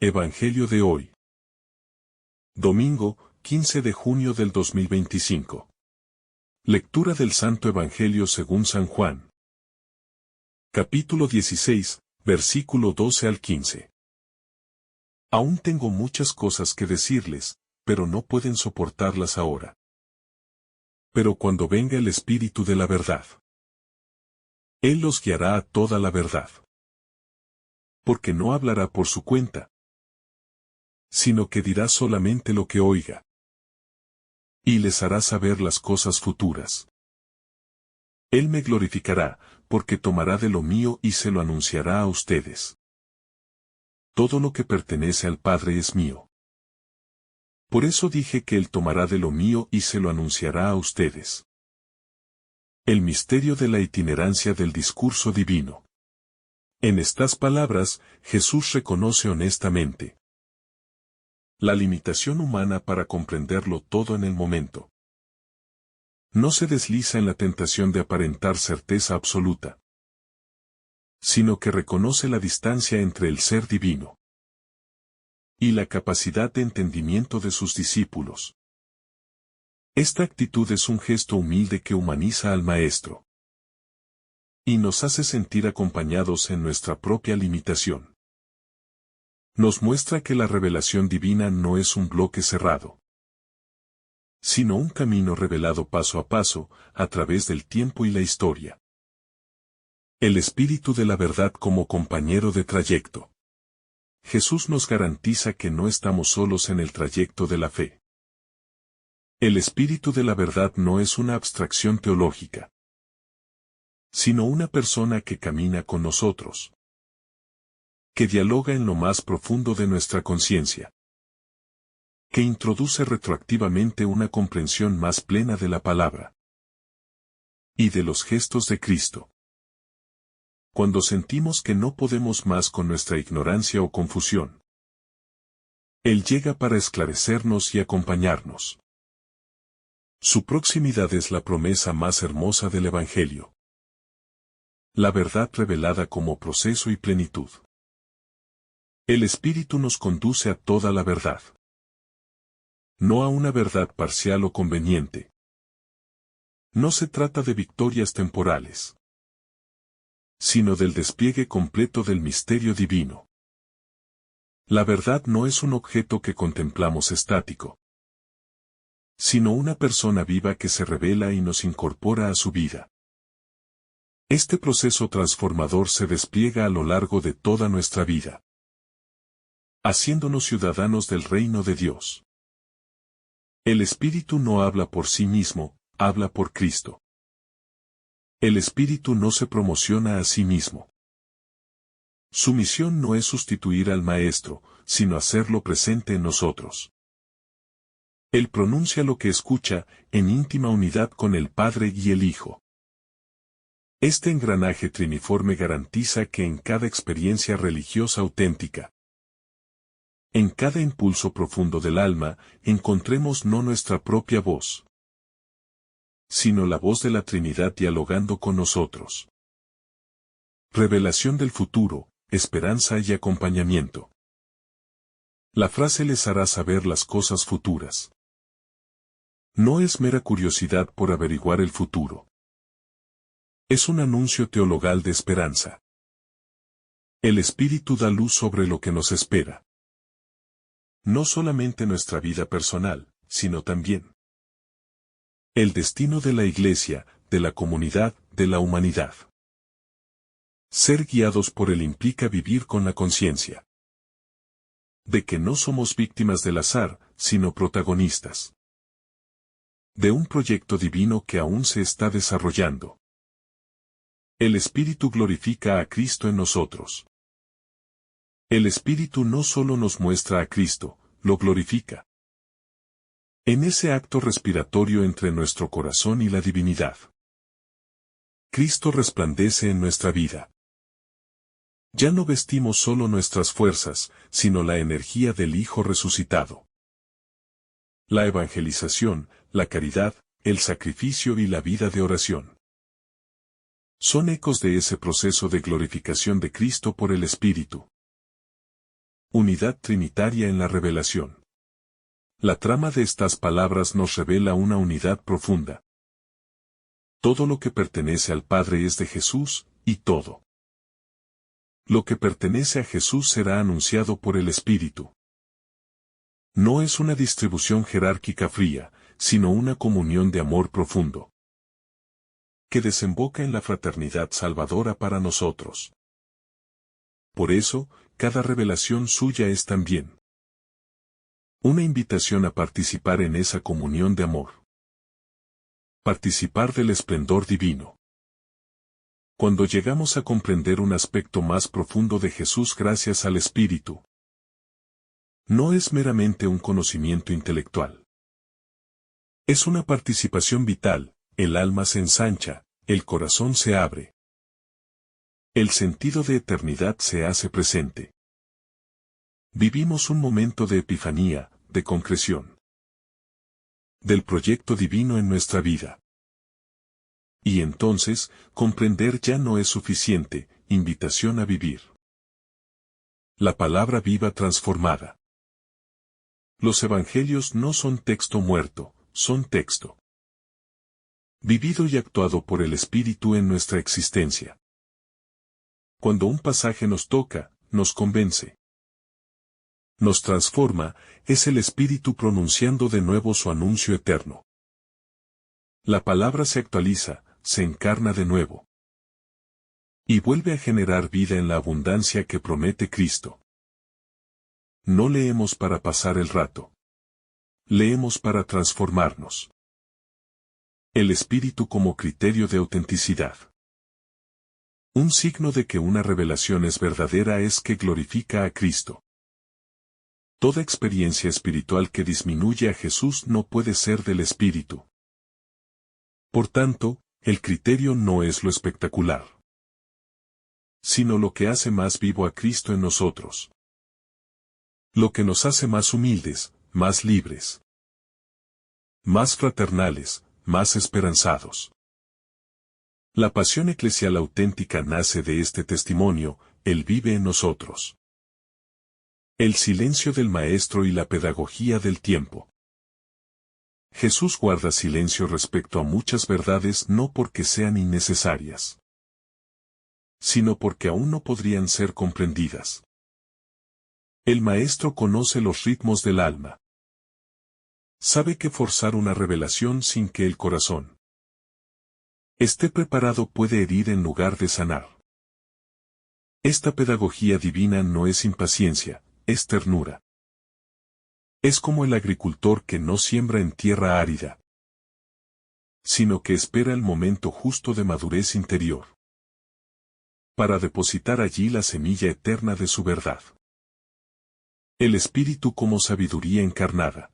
Evangelio de hoy. Domingo, 15 de junio del 2025. Lectura del Santo Evangelio según San Juan. Capítulo 16, versículo 12 al 15. Aún tengo muchas cosas que decirles, pero no pueden soportarlas ahora. Pero cuando venga el Espíritu de la verdad, Él los guiará a toda la verdad. Porque no hablará por su cuenta, sino que dirá solamente lo que oiga. Y les hará saber las cosas futuras. Él me glorificará, porque tomará de lo mío y se lo anunciará a ustedes. Todo lo que pertenece al Padre es mío. Por eso dije que Él tomará de lo mío y se lo anunciará a ustedes. El misterio de la itinerancia del discurso divino. En estas palabras, Jesús reconoce honestamente la limitación humana para comprenderlo todo en el momento. No se desliza en la tentación de aparentar certeza absoluta, sino que reconoce la distancia entre el ser divino y la capacidad de entendimiento de sus discípulos. Esta actitud es un gesto humilde que humaniza al Maestro y nos hace sentir acompañados en nuestra propia limitación. Nos muestra que la revelación divina no es un bloque cerrado, sino un camino revelado paso a paso, a través del tiempo y la historia. El Espíritu de la verdad como compañero de trayecto. Jesús nos garantiza que no estamos solos en el trayecto de la fe. El Espíritu de la verdad no es una abstracción teológica, sino una persona que camina con nosotros, que dialoga en lo más profundo de nuestra conciencia, que introduce retroactivamente una comprensión más plena de la palabra y de los gestos de Cristo. Cuando sentimos que no podemos más con nuestra ignorancia o confusión, Él llega para esclarecernos y acompañarnos. Su proximidad es la promesa más hermosa del Evangelio. La verdad revelada como proceso y plenitud. El Espíritu nos conduce a toda la verdad. No a una verdad parcial o conveniente. No se trata de victorias temporales, sino del despliegue completo del misterio divino. La verdad no es un objeto que contemplamos estático, sino una persona viva que se revela y nos incorpora a su vida. Este proceso transformador se despliega a lo largo de toda nuestra vida, haciéndonos ciudadanos del reino de Dios. El Espíritu no habla por sí mismo, habla por Cristo. El Espíritu no se promociona a sí mismo. Su misión no es sustituir al Maestro, sino hacerlo presente en nosotros. Él pronuncia lo que escucha, en íntima unidad con el Padre y el Hijo. Este engranaje triniforme garantiza que en cada experiencia religiosa auténtica, en cada impulso profundo del alma, encontremos no nuestra propia voz, sino la voz de la Trinidad dialogando con nosotros. Revelación del futuro, esperanza y acompañamiento. La frase les hará saber las cosas futuras. No es mera curiosidad por averiguar el futuro. Es un anuncio teologal de esperanza. El Espíritu da luz sobre lo que nos espera. No solamente nuestra vida personal, sino también el destino de la Iglesia, de la comunidad, de la humanidad. Ser guiados por Él implica vivir con la conciencia de que no somos víctimas del azar, sino protagonistas de un proyecto divino que aún se está desarrollando. El Espíritu glorifica a Cristo en nosotros. El Espíritu no solo nos muestra a Cristo, lo glorifica. En ese acto respiratorio entre nuestro corazón y la divinidad, Cristo resplandece en nuestra vida. Ya no vestimos solo nuestras fuerzas, sino la energía del Hijo resucitado. La evangelización, la caridad, el sacrificio y la vida de oración son ecos de ese proceso de glorificación de Cristo por el Espíritu. Unidad trinitaria en la revelación. La trama de estas palabras nos revela una unidad profunda. Todo lo que pertenece al Padre es de Jesús, y todo lo que pertenece a Jesús será anunciado por el Espíritu. No es una distribución jerárquica fría, sino una comunión de amor profundo, que desemboca en la fraternidad salvadora para nosotros. Por eso, cada revelación suya es también una invitación a participar en esa comunión de amor. Participar del esplendor divino. Cuando llegamos a comprender un aspecto más profundo de Jesús gracias al Espíritu, no es meramente un conocimiento intelectual. Es una participación vital, el alma se ensancha, el corazón se abre. El sentido de eternidad se hace presente. Vivimos un momento de epifanía, de concreción del proyecto divino en nuestra vida. Y entonces, comprender ya no es suficiente, invitación a vivir. La palabra viva transformada. Los evangelios no son texto muerto, son texto vivido y actuado por el Espíritu en nuestra existencia. Cuando un pasaje nos toca, nos convence, nos transforma, es el Espíritu pronunciando de nuevo su anuncio eterno. La palabra se actualiza, se encarna de nuevo y vuelve a generar vida en la abundancia que promete Cristo. No leemos para pasar el rato. Leemos para transformarnos. El Espíritu como criterio de autenticidad. Un signo de que una revelación es verdadera es que glorifica a Cristo. Toda experiencia espiritual que disminuye a Jesús no puede ser del Espíritu. Por tanto, el criterio no es lo espectacular, sino lo que hace más vivo a Cristo en nosotros. Lo que nos hace más humildes, más libres, más fraternales, más esperanzados. La pasión eclesial auténtica nace de este testimonio, Él vive en nosotros. El silencio del Maestro y la pedagogía del tiempo. Jesús guarda silencio respecto a muchas verdades no porque sean innecesarias, sino porque aún no podrían ser comprendidas. El Maestro conoce los ritmos del alma. Sabe que forzar una revelación sin que el corazón esté preparado puede herir en lugar de sanar. Esta pedagogía divina no es impaciencia, es ternura. Es como el agricultor que no siembra en tierra árida, sino que espera el momento justo de madurez interior, para depositar allí la semilla eterna de su verdad. El Espíritu como sabiduría encarnada.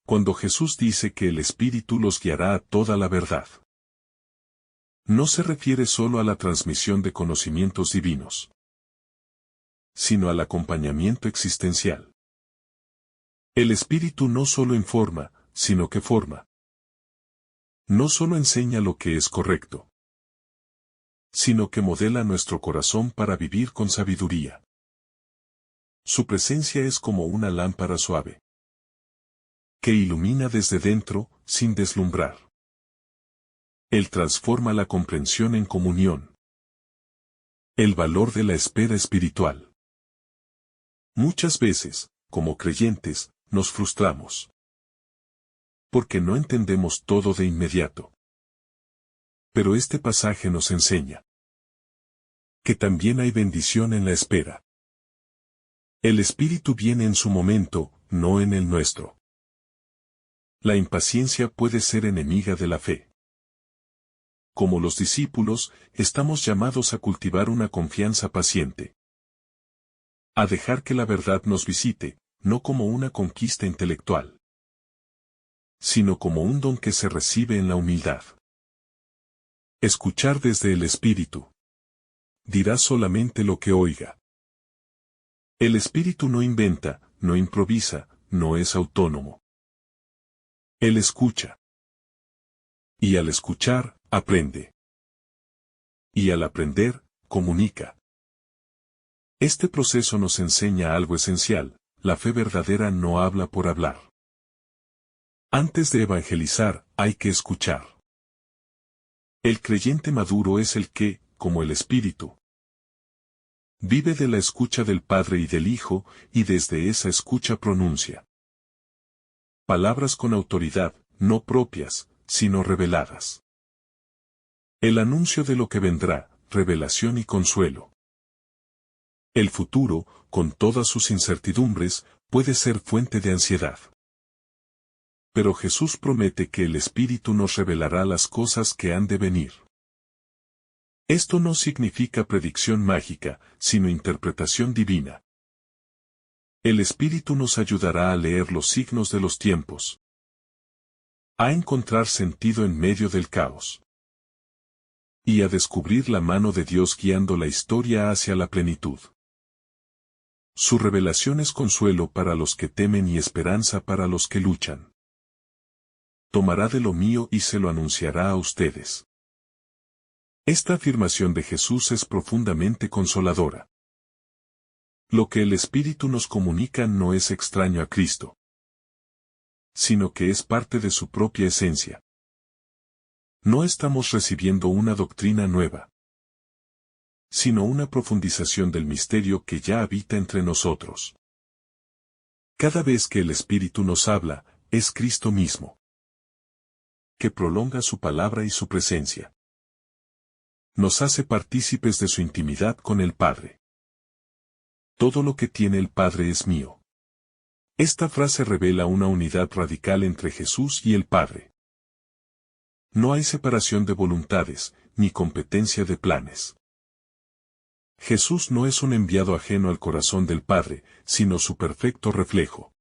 Cuando Jesús dice que el Espíritu los guiará a toda la verdad, no se refiere solo a la transmisión de conocimientos divinos, sino al acompañamiento existencial. El Espíritu no solo informa, sino que forma. No solo enseña lo que es correcto, sino que modela nuestro corazón para vivir con sabiduría. Su presencia es como una lámpara suave, que ilumina desde dentro, sin deslumbrar. Él transforma la comprensión en comunión. El valor de la espera espiritual. Muchas veces, como creyentes, nos frustramos, porque no entendemos todo de inmediato. Pero este pasaje nos enseña que también hay bendición en la espera. El Espíritu viene en su momento, no en el nuestro. La impaciencia puede ser enemiga de la fe. Como los discípulos, estamos llamados a cultivar una confianza paciente. A dejar que la verdad nos visite, no como una conquista intelectual, sino como un don que se recibe en la humildad. Escuchar desde el Espíritu. Dirá solamente lo que oiga. El Espíritu no inventa, no improvisa, no es autónomo. Él escucha. Y al escuchar, aprende. Y al aprender, comunica. Este proceso nos enseña algo esencial: la fe verdadera no habla por hablar. Antes de evangelizar, hay que escuchar. El creyente maduro es el que, como el Espíritu, vive de la escucha del Padre y del Hijo, y desde esa escucha pronuncia palabras con autoridad, no propias, sino reveladas. El anuncio de lo que vendrá, revelación y consuelo. El futuro, con todas sus incertidumbres, puede ser fuente de ansiedad. Pero Jesús promete que el Espíritu nos revelará las cosas que han de venir. Esto no significa predicción mágica, sino interpretación divina. El Espíritu nos ayudará a leer los signos de los tiempos, a encontrar sentido en medio del caos, y a descubrir la mano de Dios guiando la historia hacia la plenitud. Su revelación es consuelo para los que temen y esperanza para los que luchan. Tomará de lo mío y se lo anunciará a ustedes. Esta afirmación de Jesús es profundamente consoladora. Lo que el Espíritu nos comunica no es extraño a Cristo, sino que es parte de su propia esencia. No estamos recibiendo una doctrina nueva, sino una profundización del misterio que ya habita entre nosotros. Cada vez que el Espíritu nos habla, es Cristo mismo, que prolonga su palabra y su presencia. Nos hace partícipes de su intimidad con el Padre. Todo lo que tiene el Padre es mío. Esta frase revela una unidad radical entre Jesús y el Padre. No hay separación de voluntades, ni competencia de planes. Jesús no es un enviado ajeno al corazón del Padre, sino su perfecto reflejo.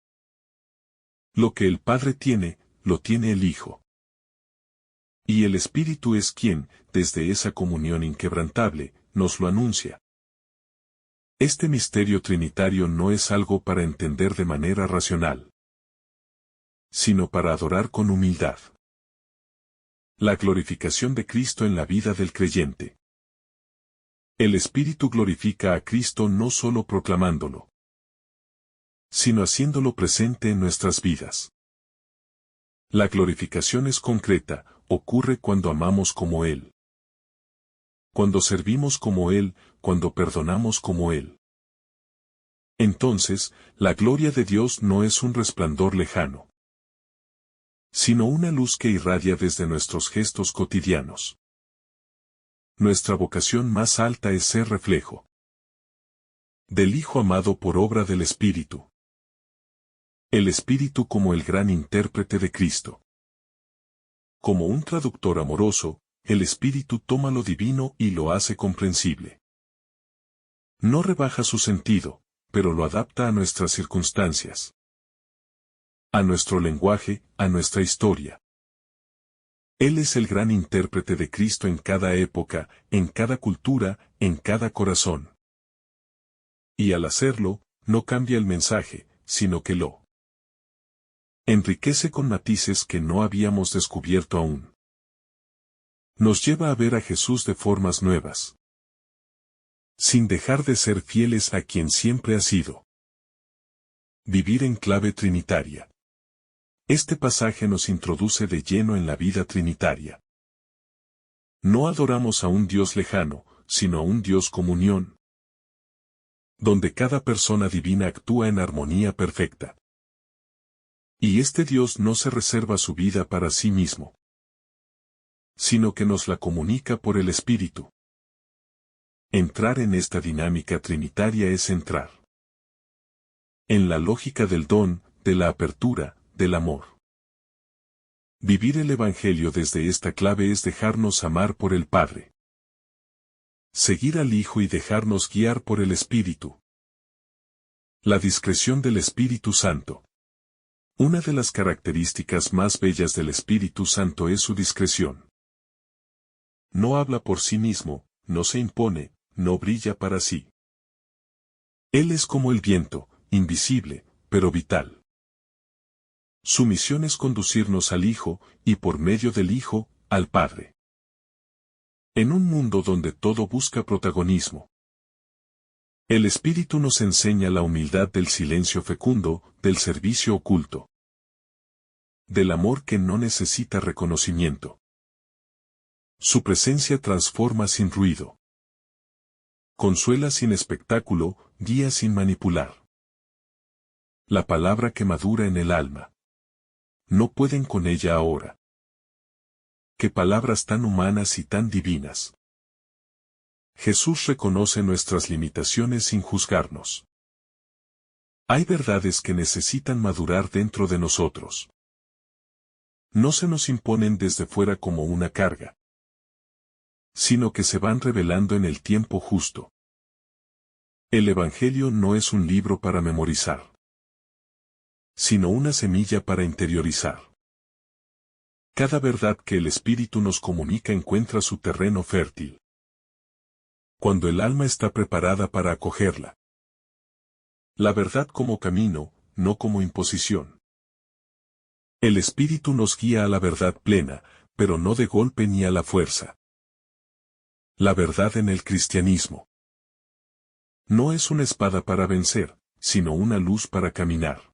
Lo que el Padre tiene, lo tiene el Hijo. Y el Espíritu es quien, desde esa comunión inquebrantable, nos lo anuncia. Este misterio trinitario no es algo para entender de manera racional, sino para adorar con humildad. La glorificación de Cristo en la vida del creyente. El Espíritu glorifica a Cristo no solo proclamándolo, sino haciéndolo presente en nuestras vidas. La glorificación es concreta, ocurre cuando amamos como Él, cuando servimos como Él, cuando perdonamos como Él. Entonces, la gloria de Dios no es un resplandor lejano, sino una luz que irradia desde nuestros gestos cotidianos. Nuestra vocación más alta es ser reflejo del Hijo amado por obra del Espíritu. El Espíritu como el gran intérprete de Cristo. Como un traductor amoroso, el Espíritu toma lo divino y lo hace comprensible. No rebaja su sentido, pero lo adapta a nuestras circunstancias, a nuestro lenguaje, a nuestra historia. Él es el gran intérprete de Cristo en cada época, en cada cultura, en cada corazón. Y al hacerlo, no cambia el mensaje, sino que lo enriquece con matices que no habíamos descubierto aún. Nos lleva a ver a Jesús de formas nuevas, sin dejar de ser fieles a quien siempre ha sido. Vivir en clave trinitaria. Este pasaje nos introduce de lleno en la vida trinitaria. No adoramos a un Dios lejano, sino a un Dios comunión, donde cada persona divina actúa en armonía perfecta. Y este Dios no se reserva su vida para sí mismo, sino que nos la comunica por el Espíritu. Entrar en esta dinámica trinitaria es entrar en la lógica del don, de la apertura, del amor. Vivir el Evangelio desde esta clave es dejarnos amar por el Padre, seguir al Hijo y dejarnos guiar por el Espíritu. La discreción del Espíritu Santo. Una de las características más bellas del Espíritu Santo es su discreción. No habla por sí mismo, no se impone, no brilla para sí. Él es como el viento, invisible, pero vital. Su misión es conducirnos al Hijo, y por medio del Hijo, al Padre. En un mundo donde todo busca protagonismo, El Espíritu nos enseña la humildad del silencio fecundo, del servicio oculto, del amor que no necesita reconocimiento. Su presencia transforma sin ruido. Consuela sin espectáculo, guía sin manipular. La palabra que madura en el alma. No pueden con ella ahora. Qué palabras tan humanas y tan divinas. Jesús reconoce nuestras limitaciones sin juzgarnos. Hay verdades que necesitan madurar dentro de nosotros. No se nos imponen desde fuera como una carga, sino que se van revelando en el tiempo justo. El Evangelio no es un libro para memorizar, sino una semilla para interiorizar. Cada verdad que el Espíritu nos comunica encuentra su terreno fértil, cuando el alma está preparada para acogerla. La verdad como camino, no como imposición. El Espíritu nos guía a la verdad plena, pero no de golpe ni a la fuerza. La verdad en el cristianismo no es una espada para vencer, sino una luz para caminar.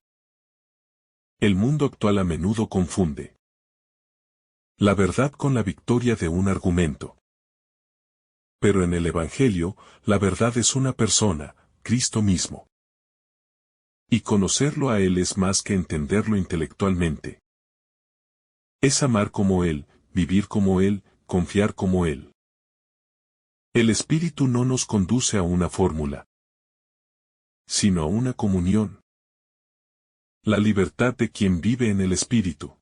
El mundo actual a menudo confunde la verdad con la victoria de un argumento. Pero en el Evangelio, la verdad es una persona, Cristo mismo. Y conocerlo a Él es más que entenderlo intelectualmente. Es amar como Él, vivir como Él, confiar como Él. El Espíritu no nos conduce a una fórmula, sino a una comunión. La libertad de quien vive en el Espíritu.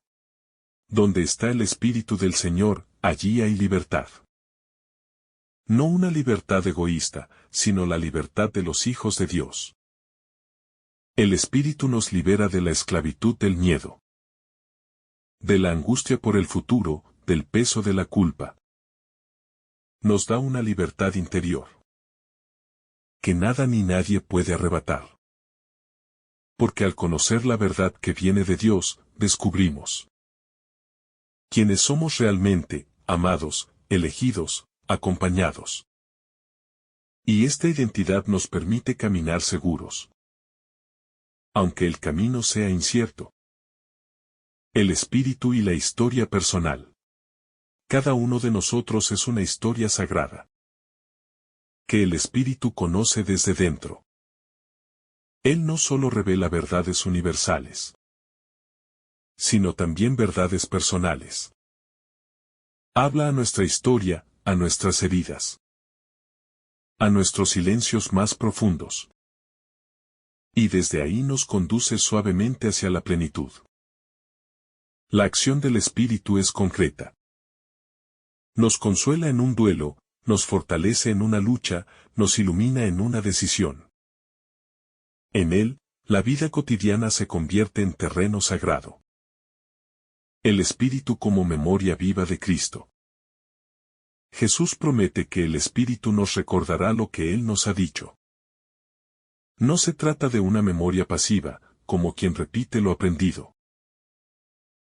Donde está el Espíritu del Señor, allí hay libertad. No una libertad egoísta, sino la libertad de los hijos de Dios. El Espíritu nos libera de la esclavitud del miedo, de la angustia por el futuro, del peso de la culpa. Nos da una libertad interior que nada ni nadie puede arrebatar. Porque al conocer la verdad que viene de Dios, descubrimos quiénes somos realmente, amados, elegidos, acompañados. Y esta identidad nos permite caminar seguros, aunque el camino sea incierto. El espíritu y la historia personal. Cada uno de nosotros es una historia sagrada, que el espíritu conoce desde dentro. Él no solo revela verdades universales, sino también verdades personales. Habla a nuestra historia, a nuestras heridas, a nuestros silencios más profundos. Y desde ahí nos conduce suavemente hacia la plenitud. La acción del Espíritu es concreta. Nos consuela en un duelo, nos fortalece en una lucha, nos ilumina en una decisión. En Él, la vida cotidiana se convierte en terreno sagrado. El Espíritu como memoria viva de Cristo. Jesús promete que el Espíritu nos recordará lo que Él nos ha dicho. No se trata de una memoria pasiva, como quien repite lo aprendido,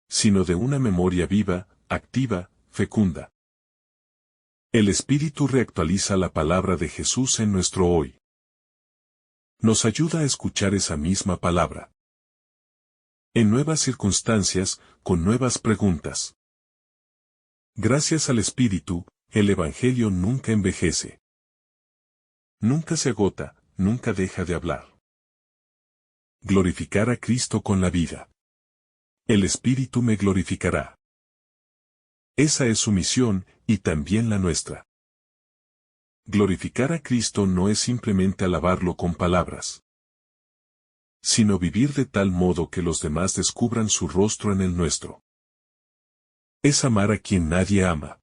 sino de una memoria viva, activa, fecunda. El Espíritu reactualiza la palabra de Jesús en nuestro hoy. Nos ayuda a escuchar esa misma palabra en nuevas circunstancias, con nuevas preguntas. Gracias al Espíritu, el Evangelio nunca envejece. Nunca se agota, nunca deja de hablar. Glorificar a Cristo con la vida. El Espíritu me glorificará. Esa es su misión, y también la nuestra. Glorificar a Cristo no es simplemente alabarlo con palabras, sino vivir de tal modo que los demás descubran su rostro en el nuestro. Es amar a quien nadie ama.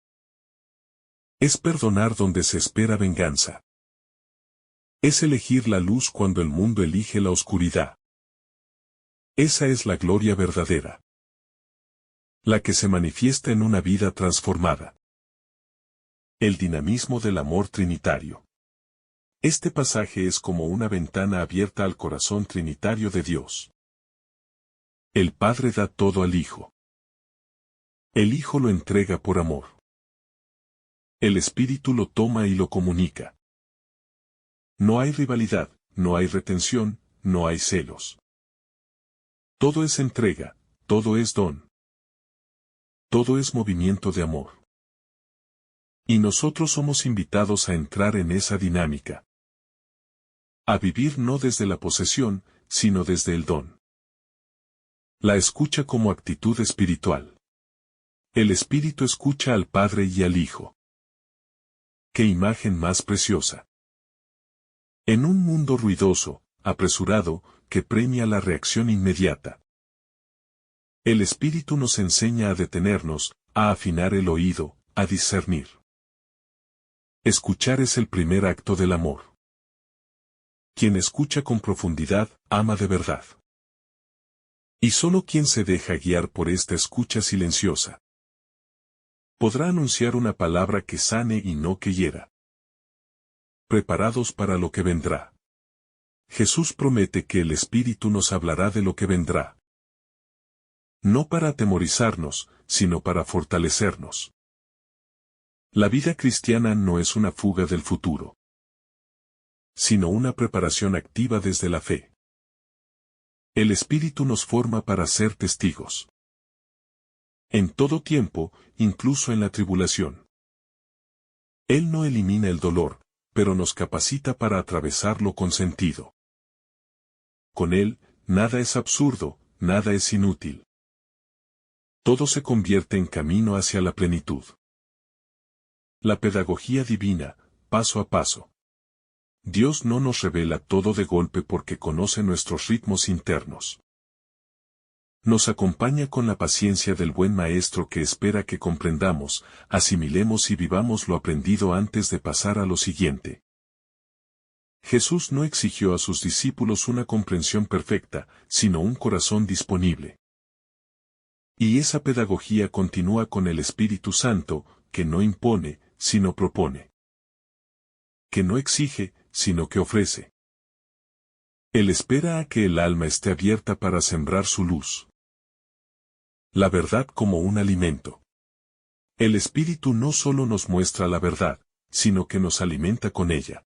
Es perdonar donde se espera venganza. Es elegir la luz cuando el mundo elige la oscuridad. Esa es la gloria verdadera, la que se manifiesta en una vida transformada. El dinamismo del amor trinitario. Este pasaje es como una ventana abierta al corazón trinitario de Dios. El Padre da todo al Hijo. El Hijo lo entrega por amor. El Espíritu lo toma y lo comunica. No hay rivalidad, no hay retención, no hay celos. Todo es entrega, todo es don. Todo es movimiento de amor. Y nosotros somos invitados a entrar en esa dinámica. A vivir no desde la posesión, sino desde el don. La escucha como actitud espiritual. El Espíritu escucha al Padre y al Hijo. ¡Qué imagen más preciosa! En un mundo ruidoso, apresurado, que premia la reacción inmediata. El Espíritu nos enseña a detenernos, a afinar el oído, a discernir. Escuchar es el primer acto del amor. Quien escucha con profundidad, ama de verdad. Y solo quien se deja guiar por esta escucha silenciosa podrá anunciar una palabra que sane y no que hiera. Preparados para lo que vendrá. Jesús promete que el Espíritu nos hablará de lo que vendrá. No para atemorizarnos, sino para fortalecernos. La vida cristiana no es una fuga del futuro, sino una preparación activa desde la fe. El Espíritu nos forma para ser testigos. En todo tiempo, incluso en la tribulación. Él no elimina el dolor, pero nos capacita para atravesarlo con sentido. Con Él, nada es absurdo, nada es inútil. Todo se convierte en camino hacia la plenitud. La pedagogía divina, paso a paso. Dios no nos revela todo de golpe porque conoce nuestros ritmos internos. Nos acompaña con la paciencia del buen maestro que espera que comprendamos, asimilemos y vivamos lo aprendido antes de pasar a lo siguiente. Jesús no exigió a sus discípulos una comprensión perfecta, sino un corazón disponible. Y esa pedagogía continúa con el Espíritu Santo, que no impone, sino propone. Que no exige, sino que ofrece. Él espera a que el alma esté abierta para sembrar su luz. La verdad como un alimento. El Espíritu no solo nos muestra la verdad, sino que nos alimenta con ella.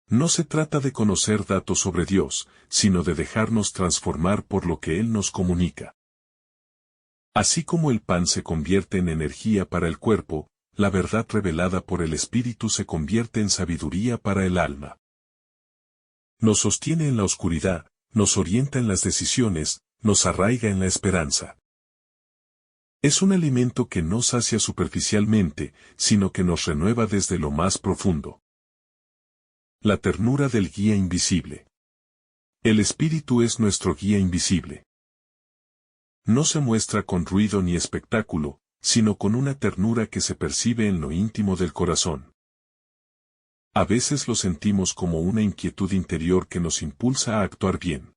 No se trata de conocer datos sobre Dios, sino de dejarnos transformar por lo que Él nos comunica. Así como el pan se convierte en energía para el cuerpo, la verdad revelada por el Espíritu se convierte en sabiduría para el alma. Nos sostiene en la oscuridad, nos orienta en las decisiones, nos arraiga en la esperanza. Es un alimento que no sacia superficialmente, sino que nos renueva desde lo más profundo. La ternura del guía invisible. El Espíritu es nuestro guía invisible. No se muestra con ruido ni espectáculo, sino con una ternura que se percibe en lo íntimo del corazón. A veces lo sentimos como una inquietud interior que nos impulsa a actuar bien.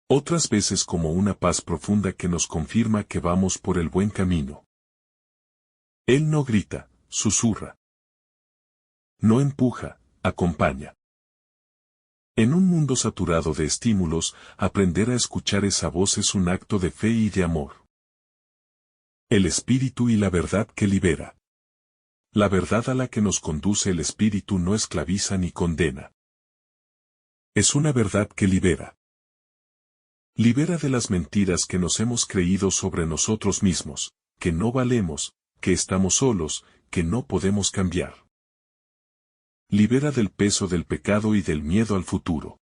Otras veces como una paz profunda que nos confirma que vamos por el buen camino. Él no grita, susurra. No empuja, acompaña. En un mundo saturado de estímulos, aprender a escuchar esa voz es un acto de fe y de amor. El Espíritu y la verdad que libera. La verdad a la que nos conduce el Espíritu no esclaviza ni condena. Es una verdad que libera. Libera de las mentiras que nos hemos creído sobre nosotros mismos, que no valemos, que estamos solos, que no podemos cambiar. Libera del peso del pecado y del miedo al futuro.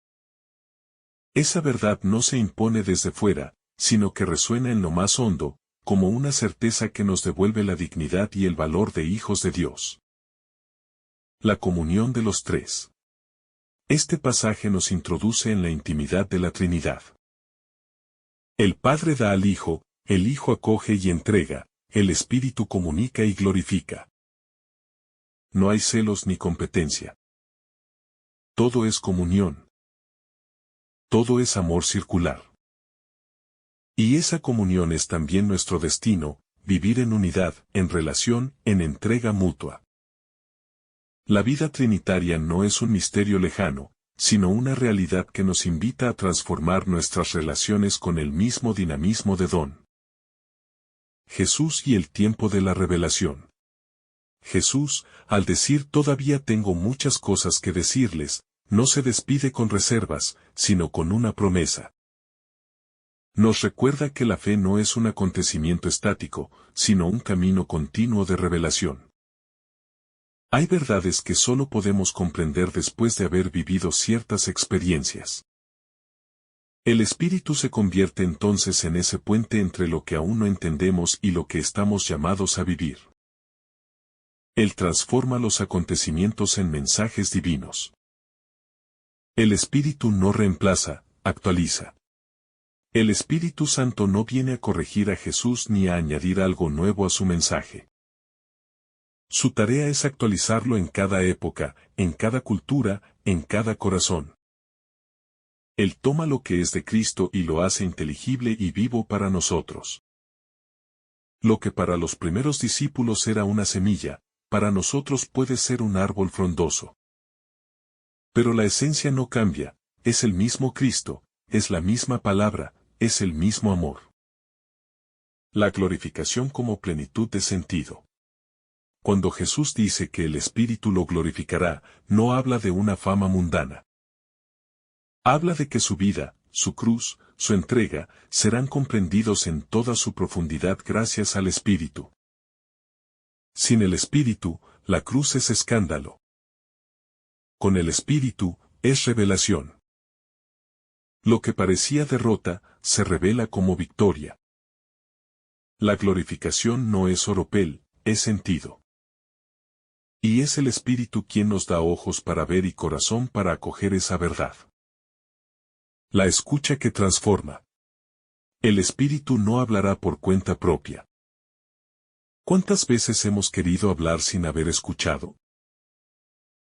Esa verdad no se impone desde fuera, sino que resuena en lo más hondo, como una certeza que nos devuelve la dignidad y el valor de hijos de Dios. La comunión de los tres. Este pasaje nos introduce en la intimidad de la Trinidad. El Padre da al Hijo, el Hijo acoge y entrega, el Espíritu comunica y glorifica. No hay celos ni competencia. Todo es comunión. Todo es amor circular. Y esa comunión es también nuestro destino, vivir en unidad, en relación, en entrega mutua. La vida trinitaria no es un misterio lejano, sino una realidad que nos invita a transformar nuestras relaciones con el mismo dinamismo de don. Jesús y el tiempo de la revelación. Jesús, al decir todavía tengo muchas cosas que decirles, no se despide con reservas, sino con una promesa. Nos recuerda que la fe no es un acontecimiento estático, sino un camino continuo de revelación. Hay verdades que solo podemos comprender después de haber vivido ciertas experiencias. El Espíritu se convierte entonces en ese puente entre lo que aún no entendemos y lo que estamos llamados a vivir. Él transforma los acontecimientos en mensajes divinos. El Espíritu no reemplaza, actualiza. El Espíritu Santo no viene a corregir a Jesús ni a añadir algo nuevo a su mensaje. Su tarea es actualizarlo en cada época, en cada cultura, en cada corazón. Él toma lo que es de Cristo y lo hace inteligible y vivo para nosotros. Lo que para los primeros discípulos era una semilla, para nosotros puede ser un árbol frondoso. Pero la esencia no cambia, es el mismo Cristo, es la misma palabra, es el mismo amor. La glorificación como plenitud de sentido. Cuando Jesús dice que el Espíritu lo glorificará, no habla de una fama mundana. Habla de que su vida, su cruz, su entrega, serán comprendidos en toda su profundidad gracias al Espíritu. Sin el Espíritu, la cruz es escándalo. Con el Espíritu, es revelación. Lo que parecía derrota, se revela como victoria. La glorificación no es oropel, es sentido. Y es el Espíritu quien nos da ojos para ver y corazón para acoger esa verdad. La escucha que transforma. El Espíritu no hablará por cuenta propia. ¿Cuántas veces hemos querido hablar sin haber escuchado?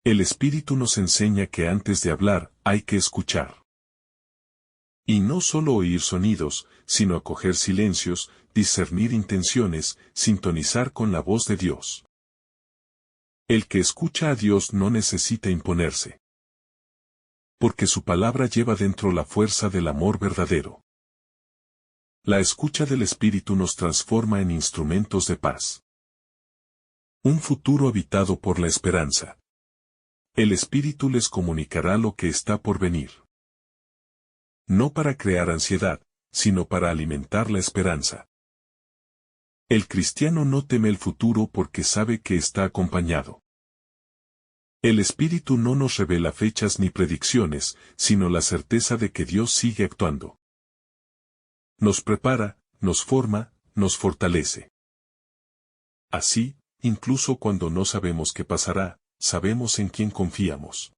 El Espíritu nos enseña que antes de hablar, hay que escuchar. Y no solo oír sonidos, sino acoger silencios, discernir intenciones, sintonizar con la voz de Dios. El que escucha a Dios no necesita imponerse. Porque su palabra lleva dentro la fuerza del amor verdadero. La escucha del Espíritu nos transforma en instrumentos de paz. Un futuro habitado por la esperanza. El Espíritu les comunicará lo que está por venir. No para crear ansiedad, sino para alimentar la esperanza. El cristiano no teme el futuro porque sabe que está acompañado. El Espíritu no nos revela fechas ni predicciones, sino la certeza de que Dios sigue actuando. Nos prepara, nos forma, nos fortalece. Así, incluso cuando no sabemos qué pasará, sabemos en quién confiamos.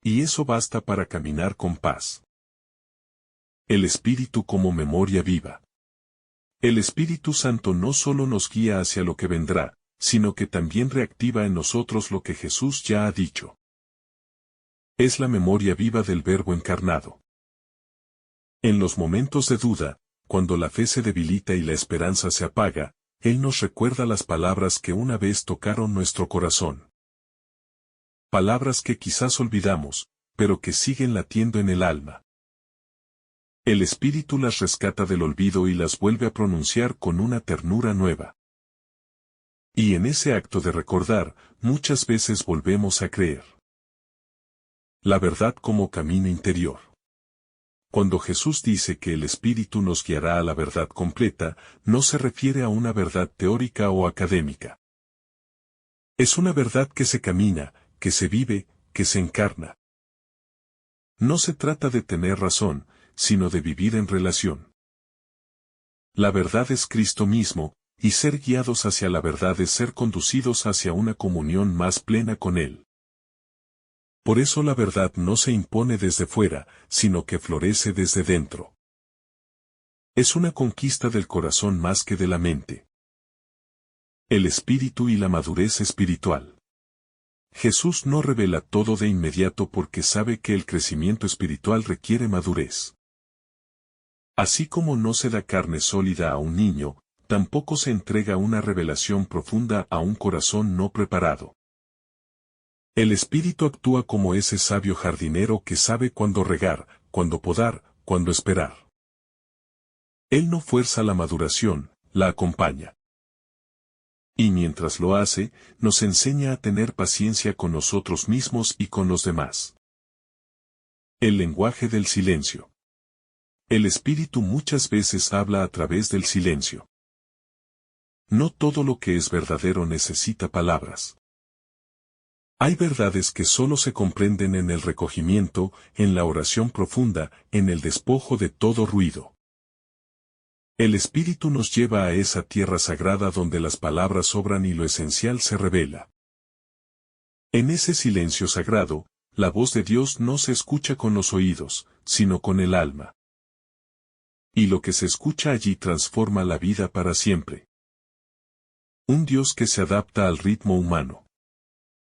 Y eso basta para caminar con paz. El Espíritu como memoria viva. El Espíritu Santo no solo nos guía hacia lo que vendrá, sino que también reactiva en nosotros lo que Jesús ya ha dicho. Es la memoria viva del Verbo encarnado. En los momentos de duda, cuando la fe se debilita y la esperanza se apaga, Él nos recuerda las palabras que una vez tocaron nuestro corazón. Palabras que quizás olvidamos, pero que siguen latiendo en el alma. El Espíritu las rescata del olvido y las vuelve a pronunciar con una ternura nueva. Y en ese acto de recordar, muchas veces volvemos a creer. La verdad como camino interior. Cuando Jesús dice que el Espíritu nos guiará a la verdad completa, no se refiere a una verdad teórica o académica. Es una verdad que se camina, que se vive, que se encarna. No se trata de tener razón, sino de vivir en relación. La verdad es Cristo mismo, y ser guiados hacia la verdad es ser conducidos hacia una comunión más plena con Él. Por eso la verdad no se impone desde fuera, sino que florece desde dentro. Es una conquista del corazón más que de la mente. El espíritu y la madurez espiritual. Jesús no revela todo de inmediato porque sabe que el crecimiento espiritual requiere madurez. Así como no se da carne sólida a un niño, tampoco se entrega una revelación profunda a un corazón no preparado. El Espíritu actúa como ese sabio jardinero que sabe cuándo regar, cuándo podar, cuándo esperar. Él no fuerza la maduración, la acompaña. Y mientras lo hace, nos enseña a tener paciencia con nosotros mismos y con los demás. El lenguaje del silencio. El Espíritu muchas veces habla a través del silencio. No todo lo que es verdadero necesita palabras. Hay verdades que solo se comprenden en el recogimiento, en la oración profunda, en el despojo de todo ruido. El Espíritu nos lleva a esa tierra sagrada donde las palabras sobran y lo esencial se revela. En ese silencio sagrado, la voz de Dios no se escucha con los oídos, sino con el alma. Y lo que se escucha allí transforma la vida para siempre. Un Dios que se adapta al ritmo humano.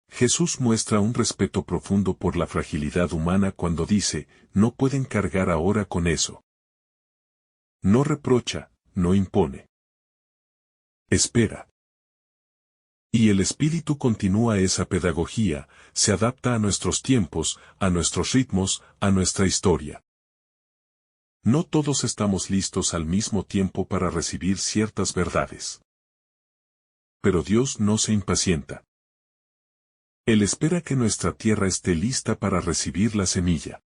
Jesús muestra un respeto profundo por la fragilidad humana cuando dice, no pueden cargar ahora con eso. No reprocha, no impone. Espera. Y el Espíritu continúa esa pedagogía, se adapta a nuestros tiempos, a nuestros ritmos, a nuestra historia. No todos estamos listos al mismo tiempo para recibir ciertas verdades. Pero Dios no se impacienta. Él espera que nuestra tierra esté lista para recibir la semilla.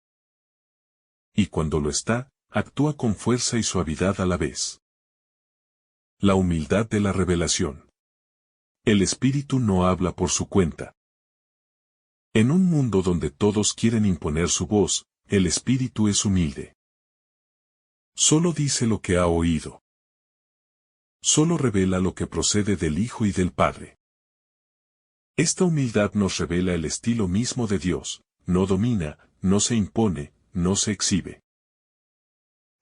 Y cuando lo está, actúa con fuerza y suavidad a la vez. La humildad de la revelación. El Espíritu no habla por su cuenta. En un mundo donde todos quieren imponer su voz, el Espíritu es humilde. Solo dice lo que ha oído. Solo revela lo que procede del Hijo y del Padre. Esta humildad nos revela el estilo mismo de Dios, no domina, no se impone, no se exhibe.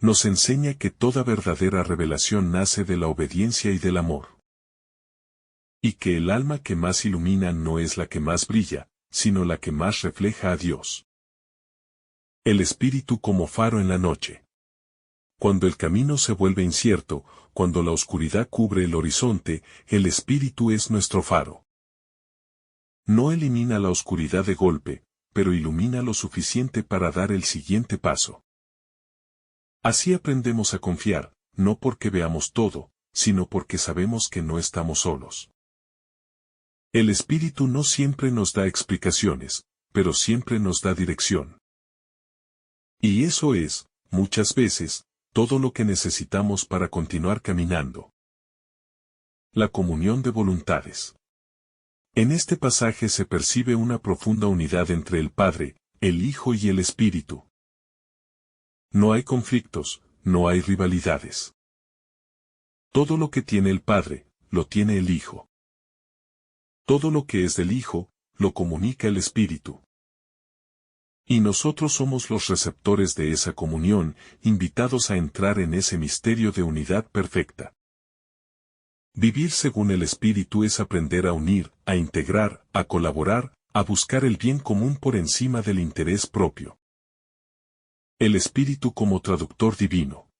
Nos enseña que toda verdadera revelación nace de la obediencia y del amor. Y que el alma que más ilumina no es la que más brilla, sino la que más refleja a Dios. El Espíritu como faro en la noche. Cuando el camino se vuelve incierto, cuando la oscuridad cubre el horizonte, el Espíritu es nuestro faro. No elimina la oscuridad de golpe, pero ilumina lo suficiente para dar el siguiente paso. Así aprendemos a confiar, no porque veamos todo, sino porque sabemos que no estamos solos. El Espíritu no siempre nos da explicaciones, pero siempre nos da dirección. Y eso es, muchas veces, todo lo que necesitamos para continuar caminando. La comunión de voluntades. En este pasaje se percibe una profunda unidad entre el Padre, el Hijo y el Espíritu. No hay conflictos, no hay rivalidades. Todo lo que tiene el Padre, lo tiene el Hijo. Todo lo que es del Hijo, lo comunica el Espíritu. Y nosotros somos los receptores de esa comunión, invitados a entrar en ese misterio de unidad perfecta. Vivir según el Espíritu es aprender a unir, a integrar, a colaborar, a buscar el bien común por encima del interés propio. El Espíritu como traductor divino.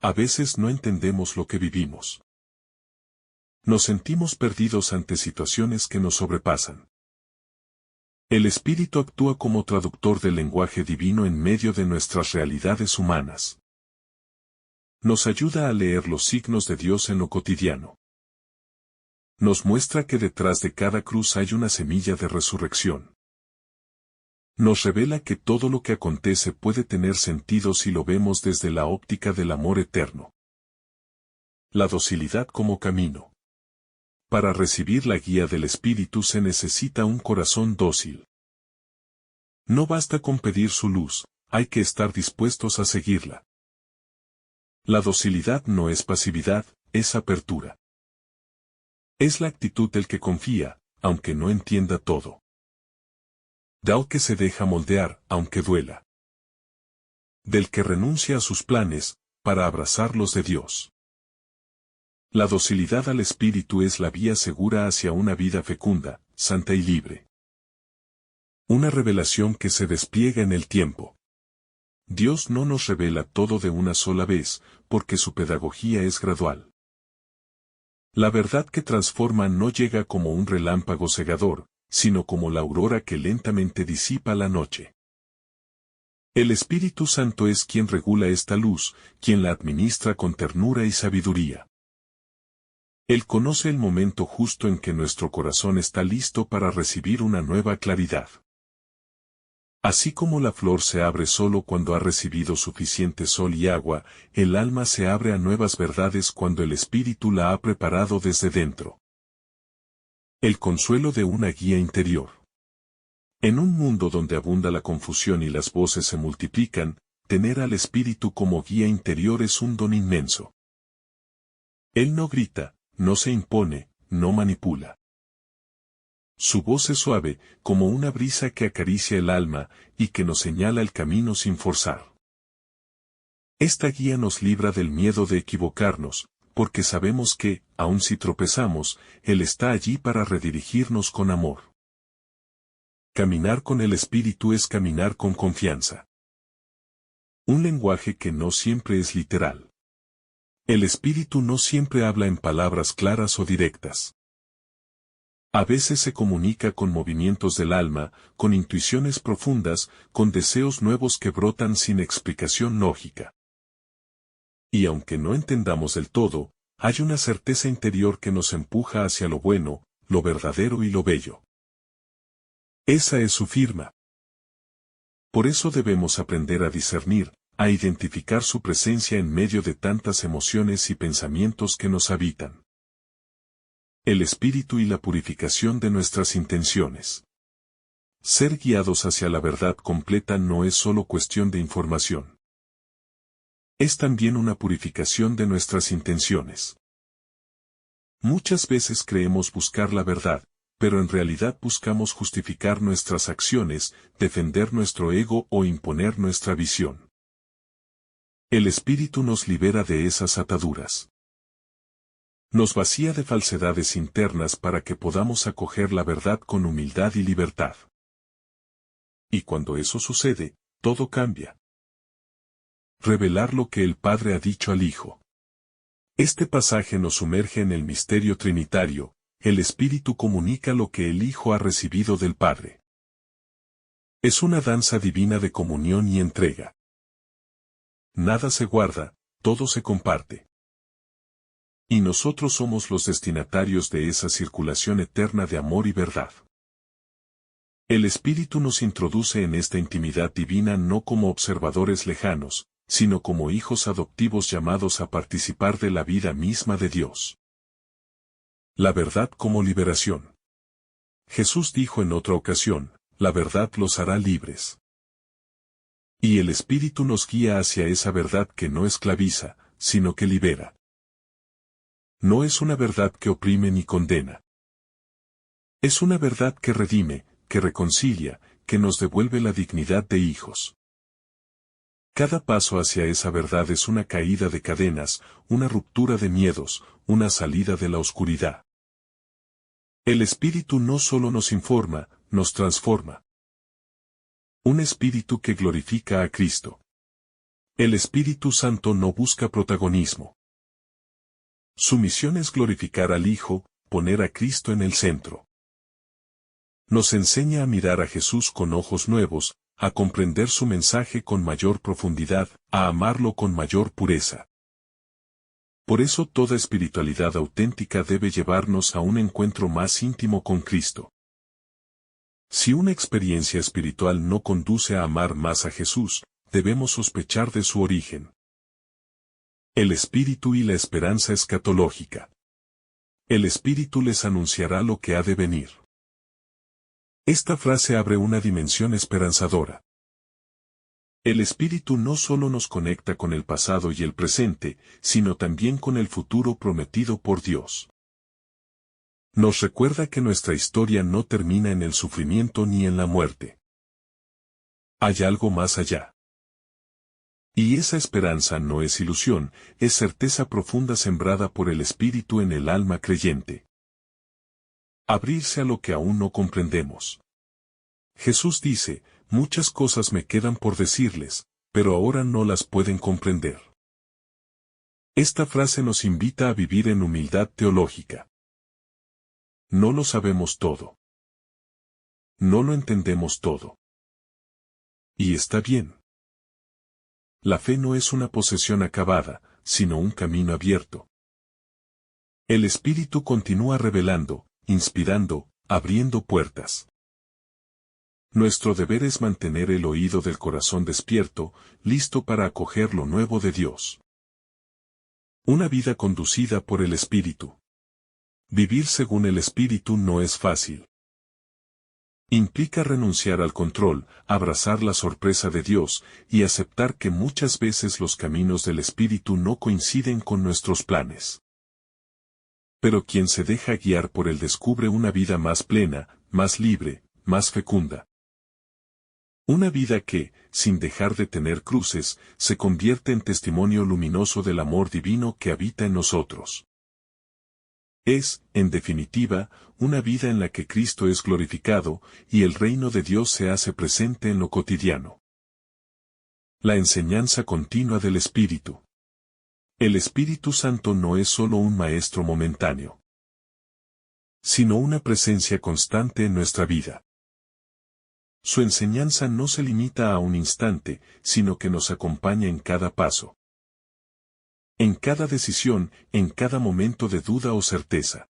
A veces no entendemos lo que vivimos. Nos sentimos perdidos ante situaciones que nos sobrepasan. El Espíritu actúa como traductor del lenguaje divino en medio de nuestras realidades humanas. Nos ayuda a leer los signos de Dios en lo cotidiano. Nos muestra que detrás de cada cruz hay una semilla de resurrección. Nos revela que todo lo que acontece puede tener sentido si lo vemos desde la óptica del amor eterno. La docilidad como camino. Para recibir la guía del Espíritu se necesita un corazón dócil. No basta con pedir su luz, hay que estar dispuestos a seguirla. La docilidad no es pasividad, es apertura. Es la actitud del que confía, aunque no entienda todo. Del que se deja moldear, aunque duela. Del que renuncia a sus planes, para abrazar los de Dios. La docilidad al Espíritu es la vía segura hacia una vida fecunda, santa y libre. Una revelación que se despliega en el tiempo. Dios no nos revela todo de una sola vez, porque su pedagogía es gradual. La verdad que transforma no llega como un relámpago cegador, sino como la aurora que lentamente disipa la noche. El Espíritu Santo es quien regula esta luz, quien la administra con ternura y sabiduría. Él conoce el momento justo en que nuestro corazón está listo para recibir una nueva claridad. Así como la flor se abre solo cuando ha recibido suficiente sol y agua, el alma se abre a nuevas verdades cuando el Espíritu la ha preparado desde dentro. El consuelo de una guía interior. En un mundo donde abunda la confusión y las voces se multiplican, tener al Espíritu como guía interior es un don inmenso. Él no grita, no se impone, no manipula. Su voz es suave, como una brisa que acaricia el alma, y que nos señala el camino sin forzar. Esta guía nos libra del miedo de equivocarnos, porque sabemos que, aun si tropezamos, Él está allí para redirigirnos con amor. Caminar con el Espíritu es caminar con confianza. Un lenguaje que no siempre es literal. El Espíritu no siempre habla en palabras claras o directas. A veces se comunica con movimientos del alma, con intuiciones profundas, con deseos nuevos que brotan sin explicación lógica. Y aunque no entendamos del todo, hay una certeza interior que nos empuja hacia lo bueno, lo verdadero y lo bello. Esa es su firma. Por eso debemos aprender a discernir, a identificar su presencia en medio de tantas emociones y pensamientos que nos habitan. El espíritu y la purificación de nuestras intenciones. Ser guiados hacia la verdad completa no es solo cuestión de información. Es también una purificación de nuestras intenciones. Muchas veces creemos buscar la verdad, pero en realidad buscamos justificar nuestras acciones, defender nuestro ego o imponer nuestra visión. El espíritu nos libera de esas ataduras. Nos vacía de falsedades internas para que podamos acoger la verdad con humildad y libertad. Y cuando eso sucede, todo cambia. Revelar lo que el Padre ha dicho al Hijo. Este pasaje nos sumerge en el misterio trinitario, el Espíritu comunica lo que el Hijo ha recibido del Padre. Es una danza divina de comunión y entrega. Nada se guarda, todo se comparte. Y nosotros somos los destinatarios de esa circulación eterna de amor y verdad. El Espíritu nos introduce en esta intimidad divina no como observadores lejanos, sino como hijos adoptivos llamados a participar de la vida misma de Dios. La verdad como liberación. Jesús dijo en otra ocasión, la verdad los hará libres. Y el Espíritu nos guía hacia esa verdad que no esclaviza, sino que libera. No es una verdad que oprime ni condena. Es una verdad que redime, que reconcilia, que nos devuelve la dignidad de hijos. Cada paso hacia esa verdad es una caída de cadenas, una ruptura de miedos, una salida de la oscuridad. El Espíritu no solo nos informa, nos transforma. Un Espíritu que glorifica a Cristo. El Espíritu Santo no busca protagonismo. Su misión es glorificar al Hijo, poner a Cristo en el centro. Nos enseña a mirar a Jesús con ojos nuevos, a comprender su mensaje con mayor profundidad, a amarlo con mayor pureza. Por eso toda espiritualidad auténtica debe llevarnos a un encuentro más íntimo con Cristo. Si una experiencia espiritual no conduce a amar más a Jesús, debemos sospechar de su origen. El Espíritu y la esperanza escatológica. El Espíritu les anunciará lo que ha de venir. Esta frase abre una dimensión esperanzadora. El Espíritu no solo nos conecta con el pasado y el presente, sino también con el futuro prometido por Dios. Nos recuerda que nuestra historia no termina en el sufrimiento ni en la muerte. Hay algo más allá. Y esa esperanza no es ilusión, es certeza profunda sembrada por el Espíritu en el alma creyente. Abrirse a lo que aún no comprendemos. Jesús dice, muchas cosas me quedan por decirles, pero ahora no las pueden comprender. Esta frase nos invita a vivir en humildad teológica. No lo sabemos todo. No lo entendemos todo. Y está bien. La fe no es una posesión acabada, sino un camino abierto. El Espíritu continúa revelando, inspirando, abriendo puertas. Nuestro deber es mantener el oído del corazón despierto, listo para acoger lo nuevo de Dios. Una vida conducida por el Espíritu. Vivir según el Espíritu no es fácil. Implica renunciar al control, abrazar la sorpresa de Dios y aceptar que muchas veces los caminos del Espíritu no coinciden con nuestros planes. Pero quien se deja guiar por él descubre una vida más plena, más libre, más fecunda. Una vida que, sin dejar de tener cruces, se convierte en testimonio luminoso del amor divino que habita en nosotros. Es, en definitiva, una vida en la que Cristo es glorificado y el reino de Dios se hace presente en lo cotidiano. La enseñanza continua del Espíritu. El Espíritu Santo no es solo un maestro momentáneo, sino una presencia constante en nuestra vida. Su enseñanza no se limita a un instante, sino que nos acompaña en cada paso. En cada decisión, en cada momento de duda o certeza.